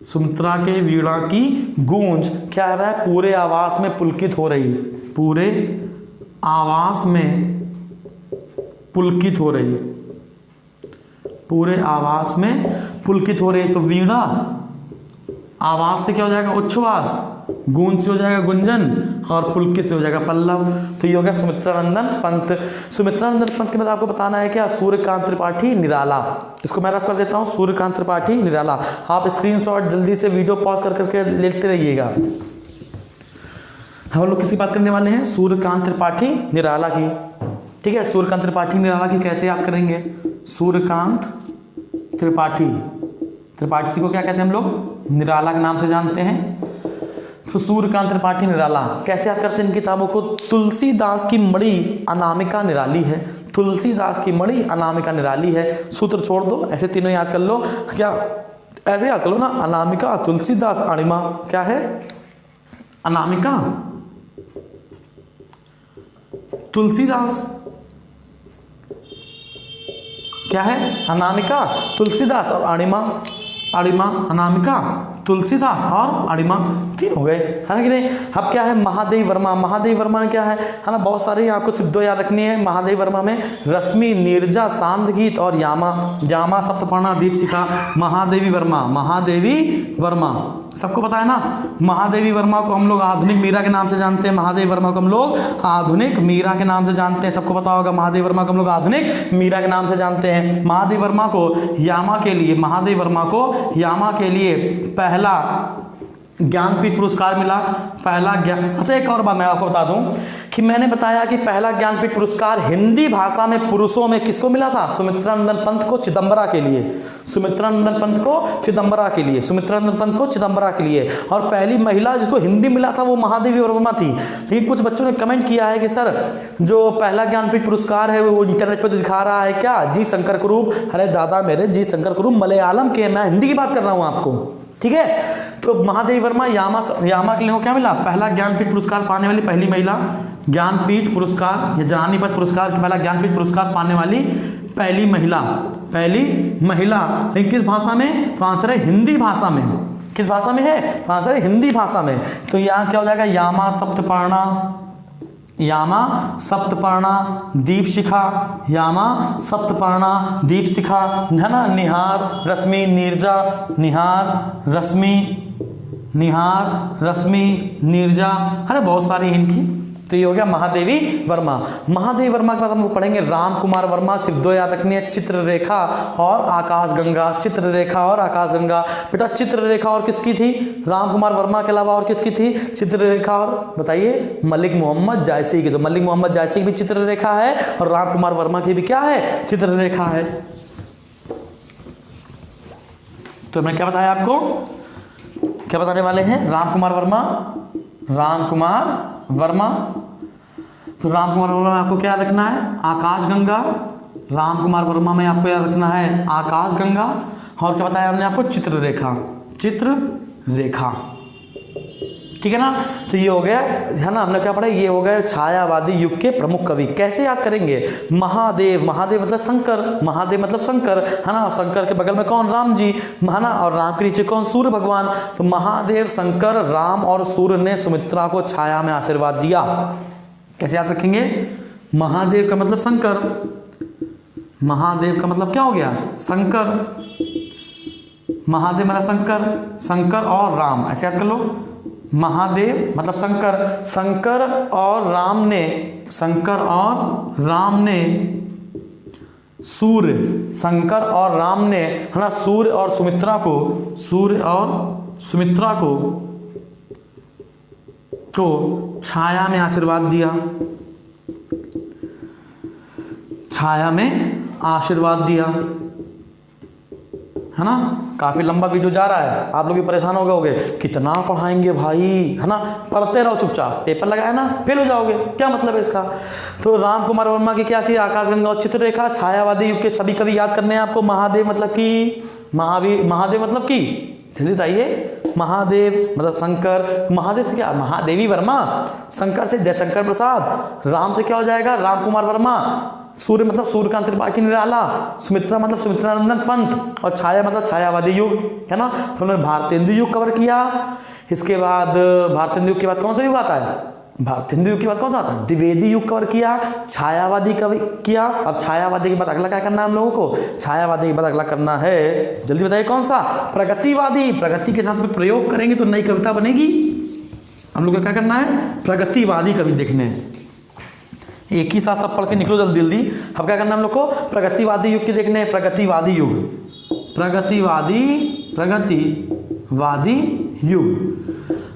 सुमित्रा के वीणा की गूंज क्या है? पूरे आवास में पुलकित हो रही, पूरे आवास में पुलकित हो रही, पूरे आवास में पुलकित हो रही। तो वीणा आवास से क्या हो जाएगा? उच्छ्वास, गूंज से हो जाएगा गुंजन, और पुलकित से हो जाएगा पल्लव। तो ये हो गया सुमित्रानंदन पंत। सुमित्रानंदन पंत के बाद आपको बताना है क्या? सूर्यकांत त्रिपाठी निराला। इसको मैं रख कर देता हूँ, सूर्यकांत त्रिपाठी निराला। आप स्क्रीनशॉट जल्दी से वीडियो पॉज कर करके लेते रहिएगा। हम लोग किसकी बात करने वाले हैं? सूर्यकांत त्रिपाठी निराला की। ठीक है, सूर्यकांत त्रिपाठी निराला की कैसे याद करेंगे? सूर्यकांत त्रिपाठी, त्रिपाठी को क्या कहते हैं हम लोग? निराला के नाम से जानते हैं। तो सूर्यकांत त्रिपाठी निराला कैसे याद करते हैं इन किताबों को? तुलसीदास की मणि अनामिका निराली है, तुलसीदास की मणि अनामिका निराली है। सूत्र छोड़ दो, ऐसे तीनों याद कर लो। क्या ऐसे याद कर लो ना? अनामिका, तुलसीदास, अणिमा। क्या है? अनामिका, तुलसीदास, क्या है? अनामिका, तुलसीदास और अणिमा। अणिमा, अनामिका, तुलसीदास और अणिमा, तीन हो गए, है ना कि नहीं? अब क्या है? महादेवी वर्मा। महादेवी वर्मा में क्या है ना? बहुत सारे आपको सिर्फ दो याद रखनी है। महादेवी वर्मा में रश्मि, नीरजा, सांद गीत और यामा, यामा, सप्तपर्णा, दीपशिखा। महादेवी वर्मा, महादेवी वर्मा सबको पता है ना? महादेवी वर्मा को हम लोग आधुनिक मीरा के नाम से जानते हैं। महादेवी वर्मा को हम लोग आधुनिक मीरा के नाम से जानते हैं, सबको पता होगा। महादेवी वर्मा को हम लोग आधुनिक मीरा के नाम से जानते हैं। महादेवी वर्मा को यामा के लिए, महादेवी वर्मा को यामा के लिए पहला ज्ञानपीठ पुरस्कार मिला। पहला ज्ञान, अच्छा एक और बात मैं आपको बता दूं कि मैंने बताया कि पहला ज्ञानपीठ पुरस्कार हिंदी भाषा में पुरुषों में किसको मिला था? सुमित्रानंदन पंत को, चिदंबरा के लिए। सुमित्रानंदन पंत को चिदंबरा के लिए, सुमित्रानंदन पंत को चिदंबरा के लिए। और पहली महिला जिसको हिंदी मिला था वो महादेवी वर्मा थी। लेकिन कुछ बच्चों ने कमेंट किया है कि सर जो पहला ज्ञानपीठ पुरस्कार है वो इंटरनेट पर दिखा रहा है क्या? जी शंकर कुरूप। अरे दादा मेरे, जी शंकर कुरूप मलयालम के, मैं हिंदी की बात कर रहा हूँ आपको। ठीक है, तो महादेवी वर्मा यामा के लिए क्या मिला? पहला ज्ञानपीठ पुरस्कार पाने वाली पहली महिला, ज्ञानपीठ पुरस्कार या जनानी पद पुरस्कार के पहला ज्ञानपीठ पुरस्कार पाने वाली पहली महिला, पहली महिला। लेकिन किस भाषा में? तो आंसर है हिंदी भाषा में। किस भाषा में है? तो आंसर है हिंदी भाषा में। तो यहाँ क्या हो जाएगा? यामा सप्तपर्णा, यामा सप्तपर्णा दीपशिखा, यामा सप्तपर्णा दीपशिखा, है ना? निहार, रश्मि, नीरजा, निहार, रश्मि, निहार, रश्मि, नीरजा, है ना? बहुत सारी इनकी। तो ये हो गया महादेवी वर्मा। महादेवी वर्मा के बाद हम लोग पढ़ेंगे राम कुमार वर्मा। सिर्फ दो याद रखनी है, चित्ररेखा और आकाशगंगा। चित्ररेखा और आकाशगंगा। बेटा चित्ररेखा और किसकी थी? राम कुमार वर्मा के अलावा और किसकी थी चित्ररेखा? और बताइए, मलिक मोहम्मद जायसी की। तो मलिक मोहम्मद जायसी की भी चित्ररेखा है और राम कुमार वर्मा की भी क्या है? चित्ररेखा है। तो मैं क्या बताया आपको? क्या बताने वाले हैं? राम कुमार वर्मा, राम कुमार वर्मा। तो राम कुमार वर्मा में आपको क्या रखना है? आकाशगंगा। राम कुमार वर्मा में आपको याद रखना है आकाशगंगा। और क्या बताया हमने आपको? चित्ररेखा, चित्ररेखा। ठीक है ना। तो ये हो गया है ना, हमने क्या पढ़ा, ये हो गया छायावादी युग के प्रमुख कवि। कैसे याद करेंगे, महादेव, महादेव मतलब शंकर, महादेव मतलब शंकर है ना, शंकर के बगल में कौन, राम जी है ना, और राम के नीचे कौन, सूर्य भगवान। तो महादेव, शंकर, राम और सूर्य ने सुमित्रा को छाया में आशीर्वाद दिया। कैसे याद रखेंगे, महादेव का मतलब शंकर, महादेव का मतलब क्या हो गया, शंकर, महादेव मतलब शंकर, शंकर और राम, ऐसे याद कर लो। महादेव मतलब शंकर, शंकर और राम ने, शंकर और राम ने सूर्य, शंकर और राम ने है ना सूर्य और सुमित्रा को, सूर्य और सुमित्रा को छाया में आशीर्वाद दिया, छाया में आशीर्वाद दिया, है ना। काफ़ी लंबा वीडियो जा रहा है, आप लोग भी परेशान हो गए होगे, कितना पढ़ाएंगे भाई, है ना। पढ़ते रहो चुपचाप, पेपर लगाया ना फेल हो जाओगे, क्या मतलब है इसका। तो राम कुमार वर्मा की क्या थी, आकाशगंगा और चित्ररेखा। छायावादी युग के सभी कवि याद करने हैं आपको। महादेव मतलब कि महावीर, महादेव मतलब कि जल्दी बताइए, महादेव मतलब शंकर, महादेव से क्या, महादेवी वर्मा, शंकर से जयशंकर प्रसाद, राम से क्या हो जाएगा, राम कुमार वर्मा, सूर्य मतलब सूर्यकांत त्रिपाठी निराला, सुमित्रा मतलब सुमित्रानंदन पंत, और छाया मतलब छायावादी युग, है ना। तो उन्होंने भारतेंदु युग कवर किया। इसके बाद भारतेंदु युग के बाद कौन सा युग आता है, भारतेंदु युग के बाद कौन सा आता है, द्विवेदी युग कवर किया, छायावादी कवि किया। अब छायावादी के बाद अगला क्या करना है हम लोगों को, छायावादी के बाद अगला करना है, जल्दी बताइए कौन सा, प्रगतिवादी। प्रगति के साथ में प्रयोग करेंगे तो नई कविता बनेगी। हम लोग को क्या करना है, प्रगतिवादी कवि देखने हैं। एक ही साथ सब पढ़ के निकलो जल्दी जल्दी। अब क्या करना हम लोग को, प्रगतिवादी युग के देखने, प्रगतिवादी युग, प्रगतिवादी युग।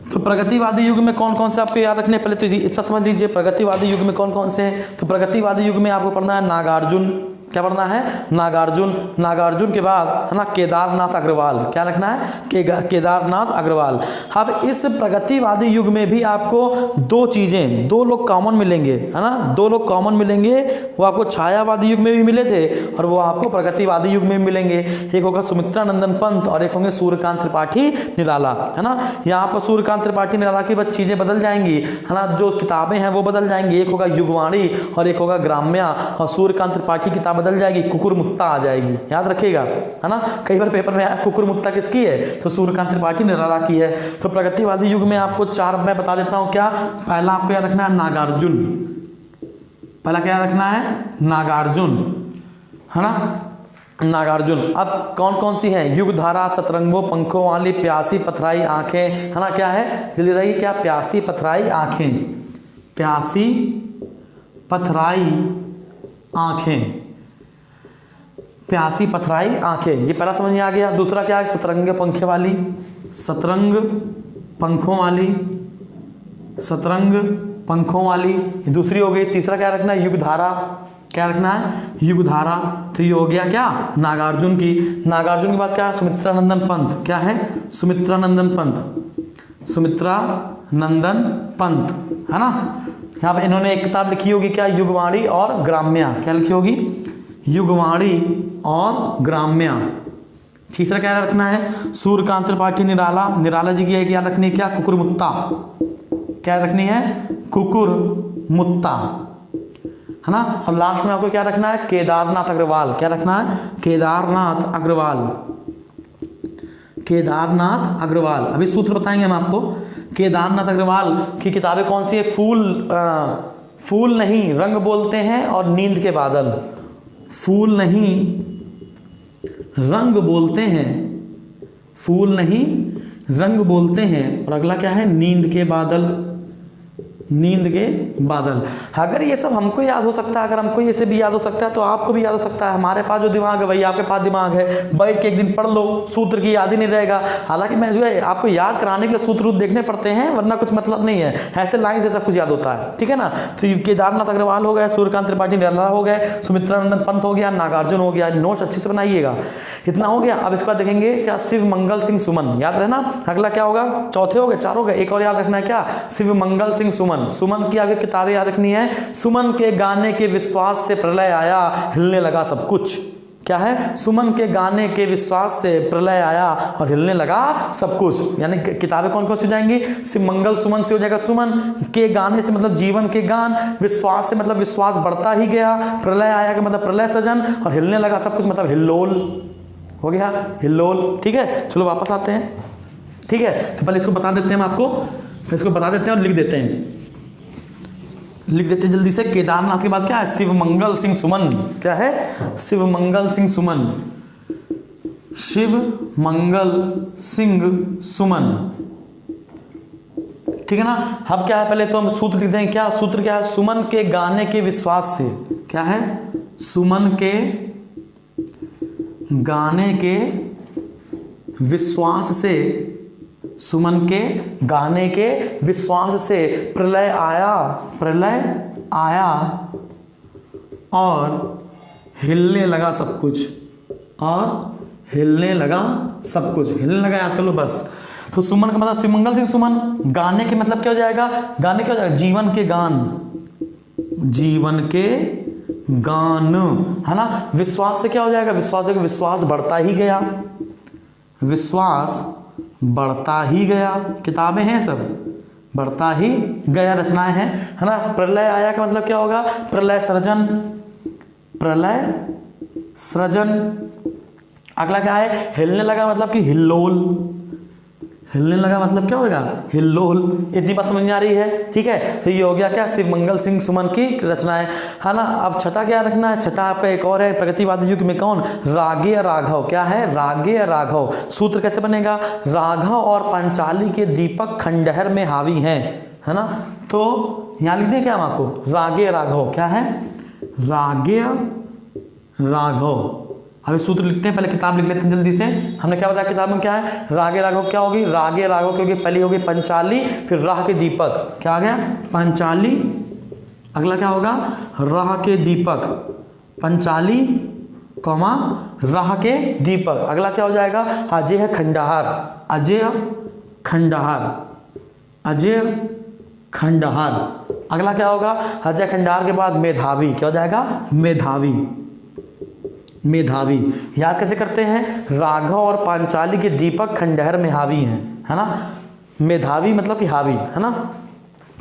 तो प्रगतिवादी युग में कौन कौन से आपको याद रखने, पहले तो इतना समझ लीजिए प्रगतिवादी युग में कौन कौन से हैं। तो प्रगतिवादी युग में आपको पढ़ना है नागार्जुन, क्या पढ़ना है, नागार्जुन। नागार्जुन के बाद है ना केदारनाथ अग्रवाल, क्या रखना है, केदारनाथ अग्रवाल। अब इस प्रगतिवादी युग में भी आपको दो चीज़ें, दो लोग कॉमन मिलेंगे, है ना, दो लोग कॉमन मिलेंगे। वो आपको छायावादी युग में भी मिले थे और वो आपको प्रगतिवादी युग में भी मिलेंगे। एक होगा सुमित्रानंदन पंत और एक होंगे सूर्यकांत त्रिपाठी निराला, है ना। यहाँ पर सूर्यकांत त्रिपाठी निराला की बस चीज़ें बदल जाएंगी, है ना, जो किताबें हैं वो बदल जाएंगी। एक होगा युगवाणी और एक होगा ग्राम्या, और सूर्यकांत त्रिपाठी किताब बदल जाएगी, कुकुरमुक्ता आ जाएगी, याद रखिएगा, है ना। कई बार पेपर में आया कुकुरमुक्ता किसकी है, तो सूर्यकांत त्रिपाठी निराला की है। तो प्रगतिवादी युग में आपको चार मैं बता देता हूं क्या। पहला आपको याद रखना है नागार्जुन, पहला क्या रखना है, नागार्जुन, है ना, नागार्जुन। अब कौन कौन सी हैं, युगधारा, सतरंगों पंखों वाली, प्यासी पथराई आंखें, है ना, क्या है जल्दी बताइए क्या, प्यासी पथराई आंखें, प्यासी पथराई आंखें, प्यासी पथराई आंखें, ये पहला समझ में आ गया। दूसरा क्या है, सतरंग पंखे वाली, सतरंग पंखों वाली, सतरंग पंखों वाली, ये दूसरी हो गई। तीसरा क्या रखना है, युगधारा, क्या रखना है, युगधारा। तो ये हो गया क्या, नागार्जुन की। नागार्जुन के बाद क्या है, सुमित्रानंदन पंत, क्या है, सुमित्रानंदन पंत, सुमित्रानंदन पंत, है ना। यहाँ पे इन्होंने एक किताब लिखी होगी क्या, युगवाणी और ग्राम्या, क्या लिखी होगी, युगवाणी और ग्राम्या। तीसरा क्या रखना है, सूर्यकांत त्रिपाठी निराला, निराला जी की है क्या रखनी है, क्या, कुकुरमुक्ता, क्या रखनी है, कुकुरमुक्ता, है ना। और लास्ट में आपको क्या रखना है, केदारनाथ अग्रवाल, क्या रखना है, केदारनाथ अग्रवाल, केदारनाथ अग्रवाल। अभी सूत्र बताएंगे हम आपको। केदारनाथ अग्रवाल की किताबें कौन सी है, फूल नहीं रंग बोलते हैं और नींद के बादल, फूल नहीं रंग बोलते हैं, फूल नहीं रंग बोलते हैं, और अगला क्या है, नींद के बादल, नींद के बादल। अगर ये सब हमको याद हो सकता है, अगर हमको ये से भी याद हो सकता है तो आपको भी याद हो सकता है। हमारे पास जो दिमाग है वही आपके पास दिमाग है, बैठ के एक दिन पढ़ लो, सूत्र की याद ही नहीं रहेगा। हालांकि मैं जो है आपको याद कराने के लिए सूत्र देखने पड़ते हैं, वरना कुछ मतलब नहीं है, ऐसे लाइन से सब कुछ याद होता है, ठीक है ना। तो केदारनाथ अग्रवाल हो गए, सूर्यकांत त्रिपाठी निराला हो गए, सुमित्रानंदन पंत हो गया, नागार्जुन हो गया। नोट्स अच्छे से बनाइएगा, इतना हो गया। अब इसके बाद देखेंगे क्या, शिव मंगल सिंह सुमन, याद रहना। अगला क्या होगा, चौथे हो गए, चार हो गए, एक और याद रखना है क्या, शिव मंगल सिंह सुमन। सुमन की आगे किताबें याद रखनी है। सुमन के गाने के विश्वास से प्रलय आया, हिलने लगा सब कुछ, क्या है, सुमन के गाने के विश्वास से प्रलय आया और हिलने लगा सब कुछ। यानी किताबें कौन कौन सी हो जाएंगी, शिव मंगल सुमन से हो जाएगा सुमन, के गाने से मतलब जीवन के गान, विश्वास से मतलब विश्वास बढ़ता ही गया, प्रलय आया का मतलब प्रलय सजन, और हिलने लगा सब कुछ मतलब हिल्लोल हो गया, हिल्लोल। ठीक है, चलो वापस आते हैं। ठीक है, तो पहले इसको बता देते हैं हम आपको, फिर इसको बता देते हैं और लिख देते हैं, लिख देते हैं जल्दी से। केदारनाथ के बाद क्या है, शिव मंगल सिंह सुमन। क्या है, शिव मंगल सिंह सुमन, शिव मंगल सिंह सुमन। ठीक है ना। अब क्या है, पहले तो हम सूत्र लिखते हैं। क्या सूत्र क्या है, सुमन के गाने के विश्वास से। क्या है, सुमन के गाने के विश्वास से, सुमन के गाने के विश्वास से प्रलय आया, प्रलय आया और हिलने लगा सब कुछ, और हिलने लगा सब कुछ, हिलने लगा याद कर लो बस। तो सुमन का मतलब शिवमंगल सिंह सुमन, गाने के मतलब क्या हो जाएगा, गाने क्या हो जाएगा, जीवन के गान, जीवन के गान, है ना। विश्वास से क्या हो जाएगा, विश्वास है, विश्वास बढ़ता ही गया, विश्वास बढ़ता ही गया, किताबें हैं सब, बढ़ता ही गया, रचनाएं हैं, है ना। प्रलय आया का मतलब क्या होगा, प्रलय सृजन, प्रलय सृजन। अगला क्या है, हिलने लगा मतलब कि हिल्लोल, हिलने लगा मतलब क्या होगा, हिल्लोल। इतनी बात समझ में आ रही है। ठीक है, तो ये हो गया क्या, शिव मंगल सिंह सुमन की रचनाएं, है ना। अब छठा क्या रखना है, छठा आपका एक और है, प्रगतिवादी युग में कौन, रागेय राघव। क्या है, रागेय राघव। सूत्र कैसे बनेगा, राघव और पांचाली के दीपक खंडहर में हावी हैं, है ना। तो यहाँ लिख दें क्या हम आपको, रागेय राघव। क्या है, रागेय राघव। अभी सूत्र लिखते हैं, पहले किताब लिख लेते हैं जल्दी से। हमने क्या बताया किताब में क्या है, रागे राघव क्या होगी, रागे राघव क्योंकि पहली होगी पंचाली, फिर राह के दीपक, क्या आ गया, पंचाली। अगला क्या होगा, राह के दीपक, पंचाली कौमा राह के दीपक। अगला क्या हो जाएगा, अजय खंडहार, अजय खंडहार, अजय खंडहार। अगला क्या होगा, अजय खंडहार के बाद मेधावी, क्या हो जाएगा, मेधावी, मेधावी। याद कैसे करते हैं, राघव और पांचाली के दीपक खंडहर में हावी हैं, है ना। मेधावी मतलब कि हावी, है ना।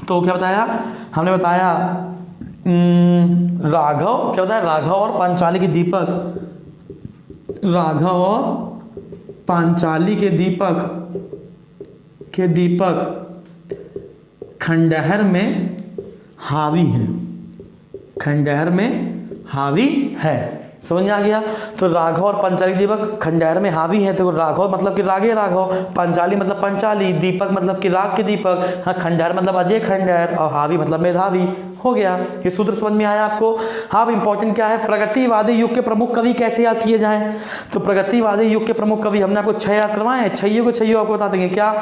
तो क्या बताया हमने, बताया राघव, क्या बताया, राघव और पांचाली के दीपक, राघव और पांचाली के दीपक खंडहर में हावी हैं, खंडहर में हावी है। समझ में आ गया। तो राघव और पंचाली दीपक खंडहर में हावी हैं। तो राघव मतलब कि रागे राघव, पंचाली मतलब पंचाली, दीपक मतलब कि राग के दीपक, हाँ, खंडहर मतलब अजय खंडहर, और हावी मतलब मेधावी। हो गया, ये सूत्र समझ में आया आपको। हाँ, इंपॉर्टेंट क्या है, प्रगतिवादी युग के प्रमुख कवि कैसे याद किए जाएं। तो प्रगतिवादी युग के प्रमुख कवि हमने आपको 6 याद करवाए हैं, छइयों को छइयों आपको बता देंगे। क्या,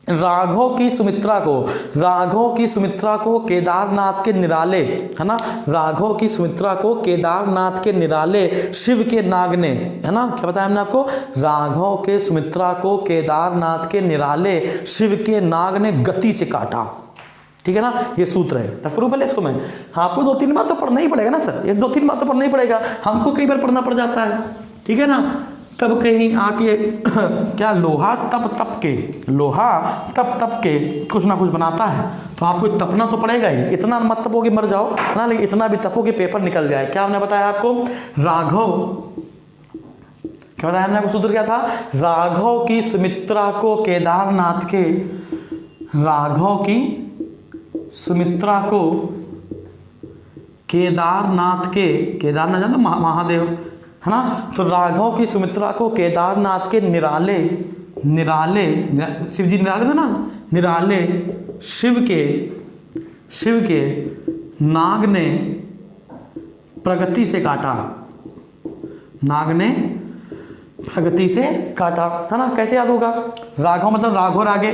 राघव की सुमित्रा को, राघव की सुमित्रा को केदारनाथ के निराले, है ना, राघव की सुमित्रा को केदारनाथ के निराले शिव के नाग ने, है ना, क्या बताया हमने आपको, राघव के सुमित्रा को केदारनाथ के निराले शिव के नाग ने गति से काटा। ठीक है ना, ये सूत्र है। रफरू पहले इसको मैं, आपको 2-3 बार तो पढ़ना ही पड़ेगा ना सर, ये 2-3 बार तो पढ़ना ही पड़ेगा, हमको कई बार पढ़ना पड़ जाता है। ठीक है ना, तब कहीं आके क्या, लोहा तप के, लोहा तप के कुछ ना कुछ बनाता है, तो आपको तपना तो पड़ेगा ही। इतना मत तपोगे मर जाओ, है ना, लेकिन इतना भी तपोगे पेपर निकल जाए। क्या हमने बताया आपको, राघव, क्या बताया हमने आपको, सूत्र क्या था, राघव की सुमित्रा को केदारनाथ के, राघव की सुमित्रा को केदारनाथ के, केदारनाथ जानते महादेव, है ना। तो राघव की सुमित्रा को केदारनाथ के निराले, निराले शिव जी निराले थे ना, निराले शिव के नाग ने प्रगति से काटा, नाग ने प्रगति से काटा, है ना। कैसे याद होगा, राघव मतलब राघव रागे,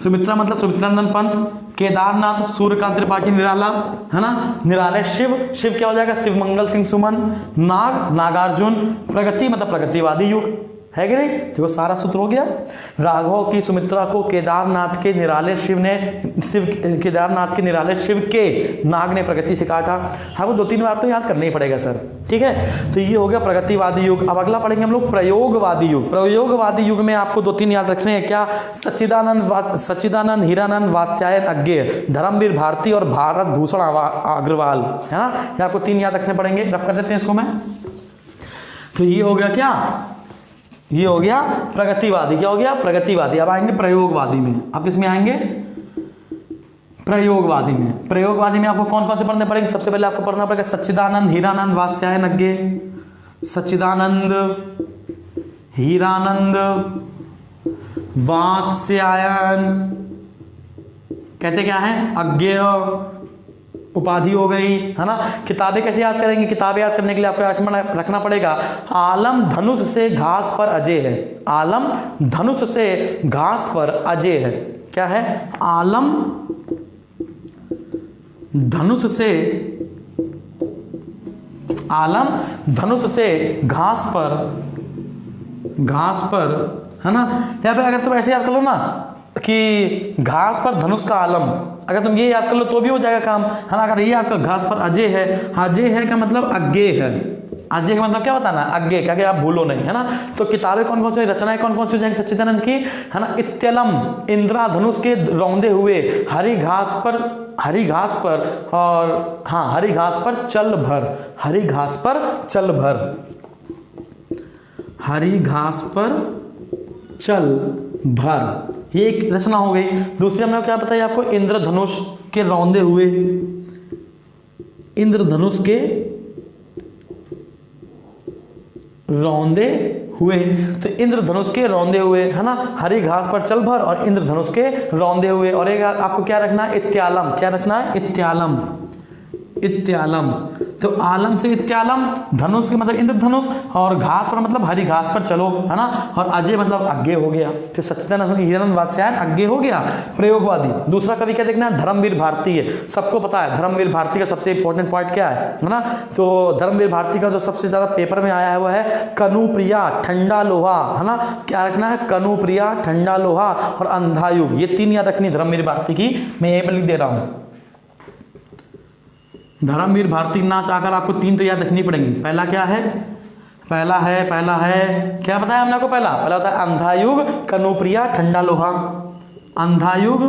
सुमित्रा मतलब सुमित्रानंदन पंत, केदारनाथ सूर्यकांत त्रिपाठी निराला, है ना, निराले शिव, शिव क्या हो जाएगा, शिव मंगल सिंह सुमन, नाग नागार्जुन, प्रगति मतलब प्रगतिवादी युग, है कि नहीं? देखो सारा सूत्र हो गया। राघव की सुमित्रा को केदारनाथ के निराले शिव के नाग ने प्रगति से काटा। हाँ, वो 2-3 बार तो याद करना ही पड़ेगा सर, ठीक है। तो ये हो गया प्रगतिवादी युग। अब अगला पढ़ेंगे हम लोग प्रयोगवादी युग। प्रयोगवादी युग में आपको 2-3 याद रखने हैं। क्या? सच्चिदानंद, हीरानंद, वात्स्यायन अज्ञेय, धर्मवीर भारती और भारत भूषण अग्रवाल, है ना। ये आपको 3 याद रखने पड़ेंगे। रफ कर देते हैं इसको मैं। तो ये हो गया क्या? ये हो गया प्रगतिवादी। क्या हो गया? प्रगतिवादी। अब आएंगे प्रयोगवादी में। अब किस में आएंगे? प्रयोगवादी में। प्रयोगवादी में आपको कौन कौन से पढ़ने पड़ेंगे? सबसे पहले आपको पढ़ना पड़ेगा सच्चिदानंद, हीरानंद, वात्स्यायन अज्ञेय। सच्चिदानंद, हीरानंद, वात्स्यायन कहते क्या है? अज्ञेय उपाधि हो गई, है ना। किताबें कैसे याद करेंगे? किताबें याद करने के लिए आपको रखना पड़ेगा आलम धनुष से घास पर अजय है। आलम धनुष से घास पर अजय है। क्या है? आलम धनुष से, आलम धनुष से घास पर, है ना। यहाँ पे अगर तुम ऐसे याद कर लो ना कि घास पर धनुष का आलम, अगर तुम ये याद कर लो तो भी हो जाएगा काम, है ना। अगर ये याद कर घास पर अजय है, अजय है का मतलब अज्ञेय है। अजय का मतलब क्या बताना? अज्ञेय। क्या कि आप भूलो नहीं, है ना। तो किताबें कौन कौन सी, रचनाएं कौन कौन सी हो जाएंगी सच्चिदानंद की, है ना। इत्यलम, इंद्राधनुष के रौंदे हुए, हरी घास पर और हाँ, हरी घास पर चल भर, हरी घास पर चल भर, हरी घास पर चल भर, ये एक रचना हो गई। दूसरी हमने क्या बताया आपको? इंद्रधनुष के रौंदे हुए, इंद्रधनुष के रौंदे हुए। तो इंद्रधनुष के रौंदे हुए, है ना। हरी घास पर चल भर और इंद्रधनुष के रौंदे हुए। और एक आपको क्या रखना है? इत्यालम। क्या रखना है? इत्यालम। इत्यालम। तो आलम से इत्यालम, धनुष के मतलब इंद्रधनुष, और घास पर मतलब हरी घास पर चलो, है ना। और अजय मतलब अज्ञेय हो गया। तो सच्चिदानंद, हीरानंद, वात्स्यायन अज्ञेय हो गया। प्रयोगवादी। दूसरा कवि क्या देखना है? धर्मवीर भारती है। सबको पता है धर्मवीर भारती का सबसे इंपॉर्टेंट पॉइंट क्या है ना। तो धर्मवीर भारती का जो सबसे ज्यादा पेपर में आया है वो है कनुप्रिया, ठंडा लोहा, है ना। क्या रखना है? कनुप्रिया, ठंडा लोहा और अंधा युग। ये 3 याद रखनी धर्मवीर भारती की। मैं यहीं पर लिख दे रहा हूं। धर्मवीर भारती नाच आकर आपको 3 तो याद रखनी पड़ेंगी। पहला क्या है? पहला है क्या बताया हमने आपको? पहला होता है अंधा युग, कनुप्रिया, ठंडा लोहा। अंधा युग,